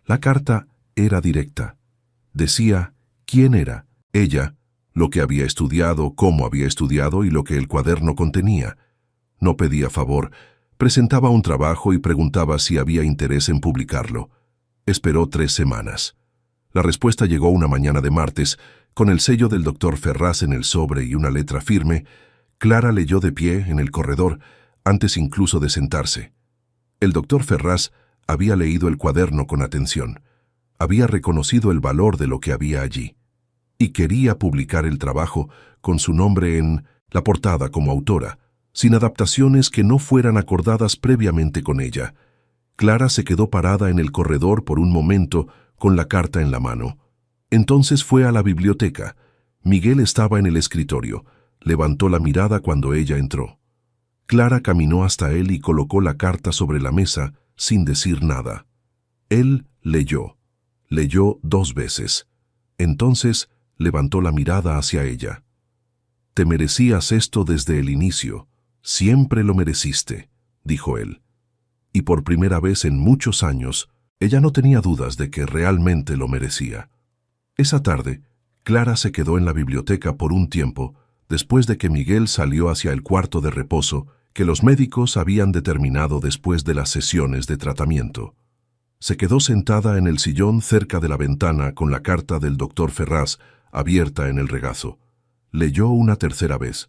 La carta era directa. Decía quién era ella, lo que había estudiado, cómo había estudiado y lo que el cuaderno contenía. No pedía favor, presentaba un trabajo y preguntaba si había interés en publicarlo. Esperó 3 semanas. La respuesta llegó una mañana de martes, con el sello del doctor Ferraz en el sobre y una letra firme. Clara leyó de pie en el corredor, antes incluso de sentarse. El doctor Ferraz había leído el cuaderno con atención. Había reconocido el valor de lo que había allí. Y quería publicar el trabajo con su nombre en la portada como autora, sin adaptaciones que no fueran acordadas previamente con ella. Clara se quedó parada en el corredor por un momento con la carta en la mano. Entonces fue a la biblioteca. Miguel estaba en el escritorio. Levantó la mirada cuando ella entró. Clara caminó hasta él y colocó la carta sobre la mesa sin decir nada. Él leyó. Leyó 2 veces. Entonces levantó la mirada hacia ella. «Te merecías esto desde el inicio. Siempre lo mereciste», dijo él. Y por primera vez en muchos años, ella no tenía dudas de que realmente lo merecía. Esa tarde, Clara se quedó en la biblioteca por un tiempo, después de que Miguel salió hacia el cuarto de reposo que los médicos habían determinado después de las sesiones de tratamiento. Se quedó sentada en el sillón cerca de la ventana con la carta del doctor Ferraz abierta en el regazo. Leyó una tercera vez.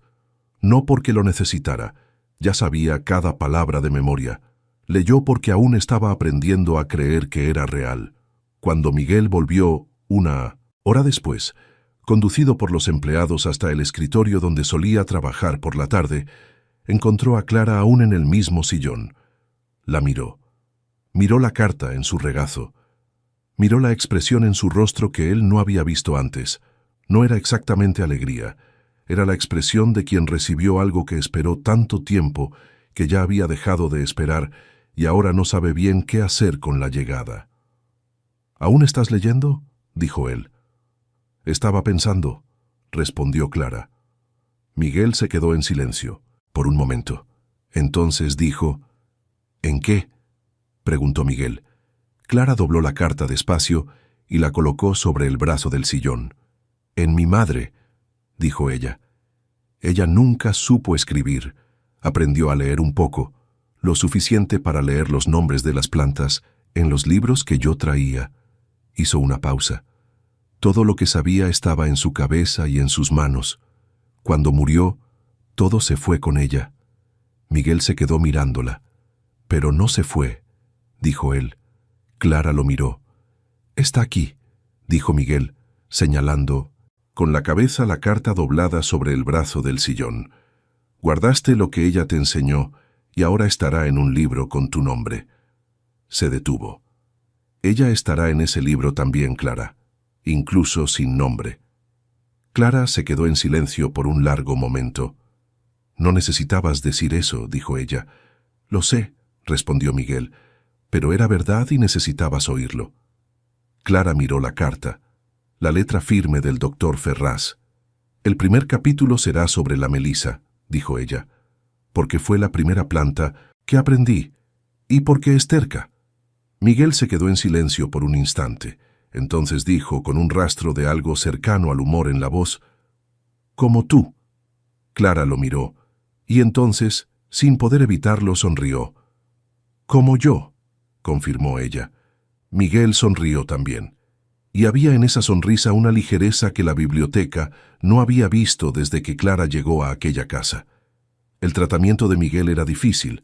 No porque lo necesitara, ya sabía cada palabra de memoria. Leyó porque aún estaba aprendiendo a creer que era real. Cuando Miguel volvió, 1 hora después, conducido por los empleados hasta el escritorio donde solía trabajar por la tarde, encontró a Clara aún en el mismo sillón. La miró. Miró la carta en su regazo. Miró la expresión en su rostro que él no había visto antes. No era exactamente alegría. Era la expresión de quien recibió algo que esperó tanto tiempo que ya había dejado de esperar y ahora no sabe bien qué hacer con la llegada. «¿Aún estás leyendo?», dijo él. «Estaba pensando», respondió Clara. Miguel se quedó en silencio, por un momento. Entonces dijo: «¿En qué?», preguntó Miguel. Clara dobló la carta despacio y la colocó sobre el brazo del sillón. «En mi madre», dijo ella. Ella nunca supo escribir. Aprendió a leer un poco. lo suficiente para leer los nombres de las plantas en los libros que yo traía. Hizo una pausa. Todo lo que sabía estaba en su cabeza y en sus manos. Cuando murió, todo se fue con ella. Miguel se quedó mirándola. «Pero no se fue», dijo él. Clara lo miró. «Está aquí», dijo Miguel, señalando, con la cabeza la carta doblada sobre el brazo del sillón. «Guardaste lo que ella te enseñó y ahora estará en un libro con tu nombre». Se detuvo. «Ella estará en ese libro también, Clara, incluso sin nombre». Clara se quedó en silencio por un largo momento. «No necesitabas decir eso», dijo ella. «Lo sé», respondió Miguel, «pero era verdad y necesitabas oírlo». Clara miró la carta, la letra firme del doctor Ferraz. «El primer capítulo será sobre la melisa», dijo ella, «porque fue la primera planta que aprendí y porque es terca». Miguel se quedó en silencio por un instante. Entonces dijo, con un rastro de algo cercano al humor en la voz, «Como tú». Clara lo miró, y entonces, sin poder evitarlo, sonrió. «Como yo», confirmó ella. Miguel sonrió también, y había en esa sonrisa una ligereza que la biblioteca no había visto desde que Clara llegó a aquella casa. El tratamiento de Miguel era difícil,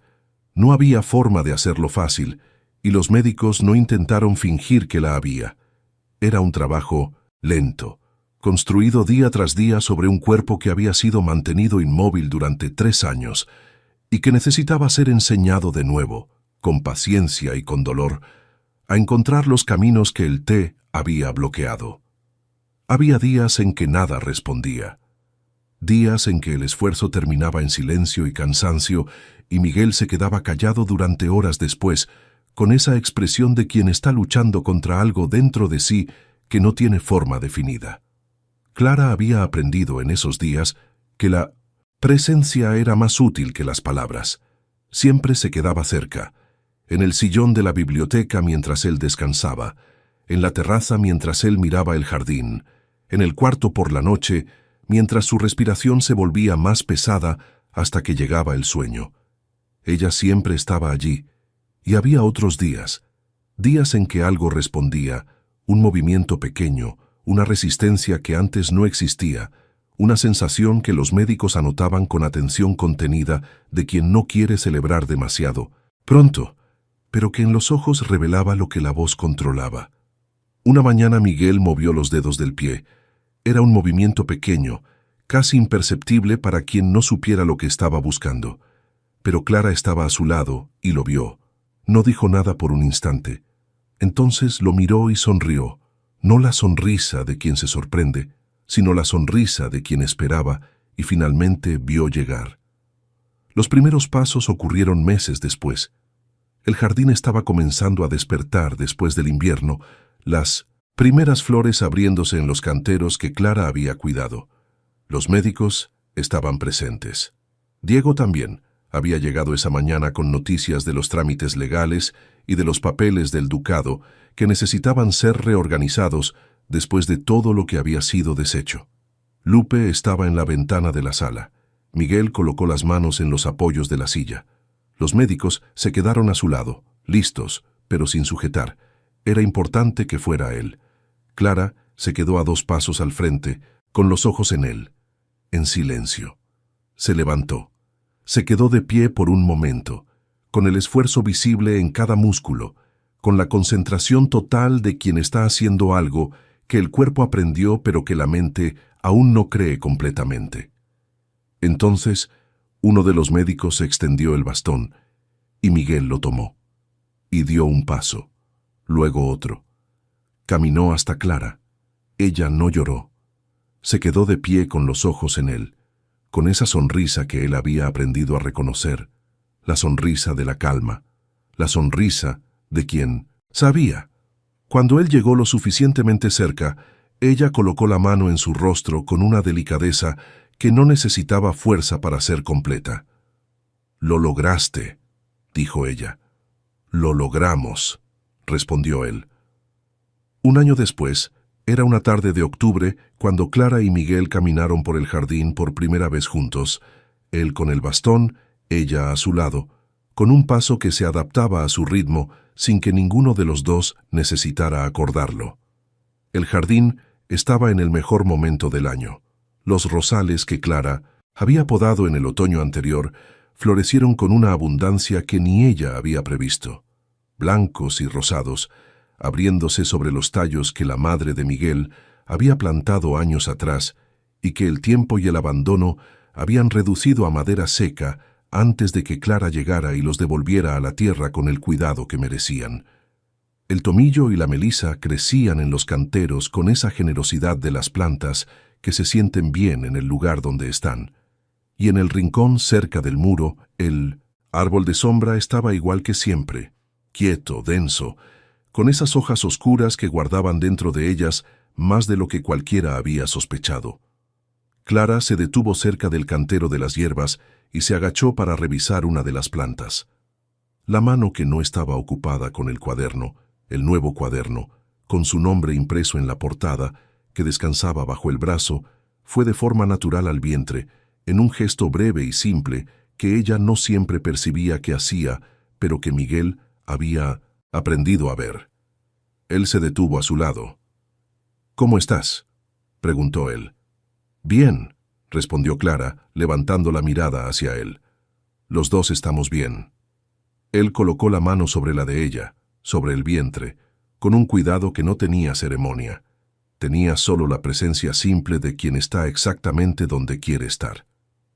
no había forma de hacerlo fácil, y los médicos no intentaron fingir que la había. Era un trabajo lento, construido día tras día sobre un cuerpo que había sido mantenido inmóvil durante 3 años y que necesitaba ser enseñado de nuevo, con paciencia y con dolor, a encontrar los caminos que el té había bloqueado. Había días en que nada respondía, días en que el esfuerzo terminaba en silencio y cansancio y Miguel se quedaba callado durante horas después, con esa expresión de quien está luchando contra algo dentro de sí que no tiene forma definida. Clara había aprendido en esos días que la presencia era más útil que las palabras. Siempre se quedaba cerca, en el sillón de la biblioteca mientras él descansaba, en la terraza mientras él miraba el jardín, en el cuarto por la noche, mientras su respiración se volvía más pesada hasta que llegaba el sueño. Ella siempre estaba allí, y había otros días, días en que algo respondía, un movimiento pequeño, una resistencia que antes no existía, una sensación que los médicos anotaban con atención contenida de quien no quiere celebrar demasiado, pronto, pero que en los ojos revelaba lo que la voz controlaba. Una mañana Miguel movió los dedos del pie. Era un movimiento pequeño, casi imperceptible para quien no supiera lo que estaba buscando. Pero Clara estaba a su lado y lo vio. No dijo nada por un instante. Entonces lo miró y sonrió. No la sonrisa de quien se sorprende, sino la sonrisa de quien esperaba y finalmente vio llegar. Los primeros pasos ocurrieron meses después. El jardín estaba comenzando a despertar después del invierno, las primeras flores abriéndose en los canteros que Clara había cuidado. Los médicos estaban presentes. Diego también había llegado esa mañana con noticias de los trámites legales y de los papeles del ducado que necesitaban ser reorganizados después de todo lo que había sido deshecho. Lupe estaba en la ventana de la sala. Miguel colocó las manos en los apoyos de la silla. Los médicos se quedaron a su lado, listos, pero sin sujetar. Era importante que fuera él. Clara se quedó a 2 pasos al frente, con los ojos en él, en silencio. Se levantó. Se quedó de pie por un momento, con el esfuerzo visible en cada músculo, con la concentración total de quien está haciendo algo que el cuerpo aprendió pero que la mente aún no cree completamente. Entonces, uno de los médicos extendió el bastón, y Miguel lo tomó, y dio un paso, luego otro. Caminó hasta Clara. Ella no lloró. Se quedó de pie con los ojos en él, con esa sonrisa que él había aprendido a reconocer, la sonrisa de la calma, la sonrisa de quien sabía. Cuando él llegó lo suficientemente cerca, ella colocó la mano en su rostro con una delicadeza que no necesitaba fuerza para ser completa. «Lo lograste», dijo ella. «Lo logramos», respondió él. Un año después, era una tarde de octubre cuando Clara y Miguel caminaron por el jardín por primera vez juntos, él con el bastón, ella a su lado, con un paso que se adaptaba a su ritmo sin que ninguno de los dos necesitara acordarlo. El jardín estaba en el mejor momento del año. Los rosales que Clara había podado en el otoño anterior florecieron con una abundancia que ni ella había previsto, blancos y rosados, abriéndose sobre los tallos que la madre de Miguel había plantado años atrás y que el tiempo y el abandono habían reducido a madera seca antes de que Clara llegara y los devolviera a la tierra con el cuidado que merecían. El tomillo y la melisa crecían en los canteros con esa generosidad de las plantas que se sienten bien en el lugar donde están. Y en el rincón cerca del muro, el árbol de sombra estaba igual que siempre, quieto, denso, con esas hojas oscuras que guardaban dentro de ellas más de lo que cualquiera había sospechado. Clara se detuvo cerca del cantero de las hierbas y se agachó para revisar una de las plantas. La mano que no estaba ocupada con el cuaderno, el nuevo cuaderno, con su nombre impreso en la portada, que descansaba bajo el brazo, fue de forma natural al vientre, en un gesto breve y simple que ella no siempre percibía que hacía, pero que Miguel había aprendido a ver. Él se detuvo a su lado. «¿Cómo estás?», preguntó él. «Bien», respondió Clara, levantando la mirada hacia él. «Los dos estamos bien». Él colocó la mano sobre la de ella, sobre el vientre, con un cuidado que no tenía ceremonia. Tenía solo la presencia simple de quien está exactamente donde quiere estar.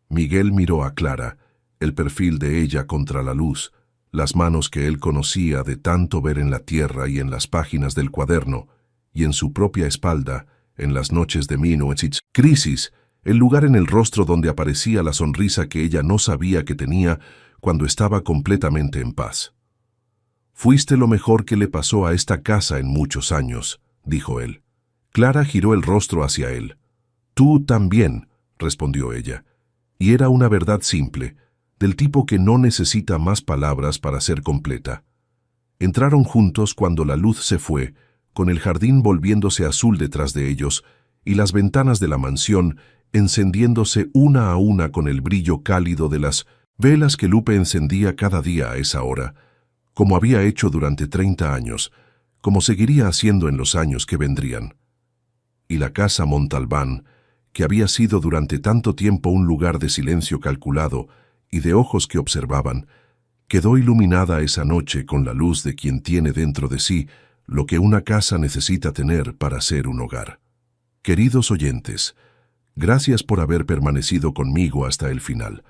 Miguel miró a Clara, el perfil de ella contra la luz, las manos que él conocía de tanto ver en la tierra y en las páginas del cuaderno, y en su propia espalda, en las noches de Minuet's crisis, el lugar en el rostro donde aparecía la sonrisa que ella no sabía que tenía cuando estaba completamente en paz. «Fuiste lo mejor que le pasó a esta casa en muchos años», dijo él. Clara giró el rostro hacia él. «Tú también», respondió ella. Y era una verdad simple, del tipo que no necesita más palabras para ser completa. Entraron juntos cuando la luz se fue, con el jardín volviéndose azul detrás de ellos y las ventanas de la mansión encendiéndose una a una con el brillo cálido de las velas que Lupe encendía cada día a esa hora, como había hecho durante 30 años, como seguiría haciendo en los años que vendrían. Y la casa Montalbán, que había sido durante tanto tiempo un lugar de silencio calculado y de ojos que observaban, quedó iluminada esa noche con la luz de quien tiene dentro de sí lo que una casa necesita tener para ser un hogar. Queridos oyentes, gracias por haber permanecido conmigo hasta el final.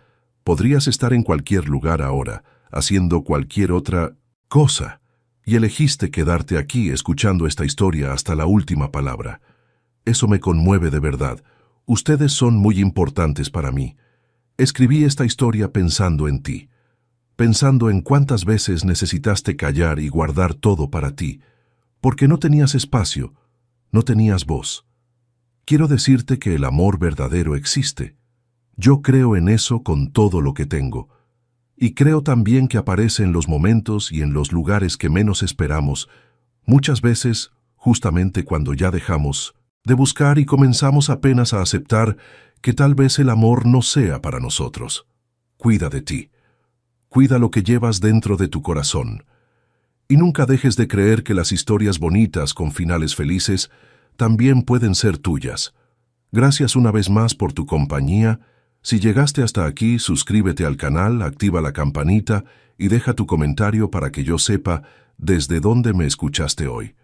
Podrías estar en cualquier lugar ahora, haciendo cualquier otra cosa, y elegiste quedarte aquí escuchando esta historia hasta la última palabra. Eso me conmueve de verdad. Ustedes son muy importantes para mí. Escribí esta historia pensando en ti, pensando en cuántas veces necesitaste callar y guardar todo para ti, porque no tenías espacio, no tenías voz. Quiero decirte que el amor verdadero existe. Yo creo en eso con todo lo que tengo. Y creo también que aparece en los momentos y en los lugares que menos esperamos, muchas veces justamente cuando ya dejamos de buscar y comenzamos apenas a aceptar que tal vez el amor no sea para nosotros. Cuida de ti. Cuida lo que llevas dentro de tu corazón. Y nunca dejes de creer que las historias bonitas con finales felices también pueden ser tuyas. Gracias una vez más por tu compañía. Si llegaste hasta aquí, suscríbete al canal, activa la campanita y deja tu comentario para que yo sepa desde dónde me escuchaste hoy.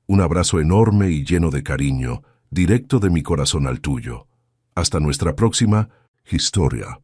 Un abrazo enorme y lleno de cariño, directo de mi corazón al tuyo. Hasta nuestra próxima historia.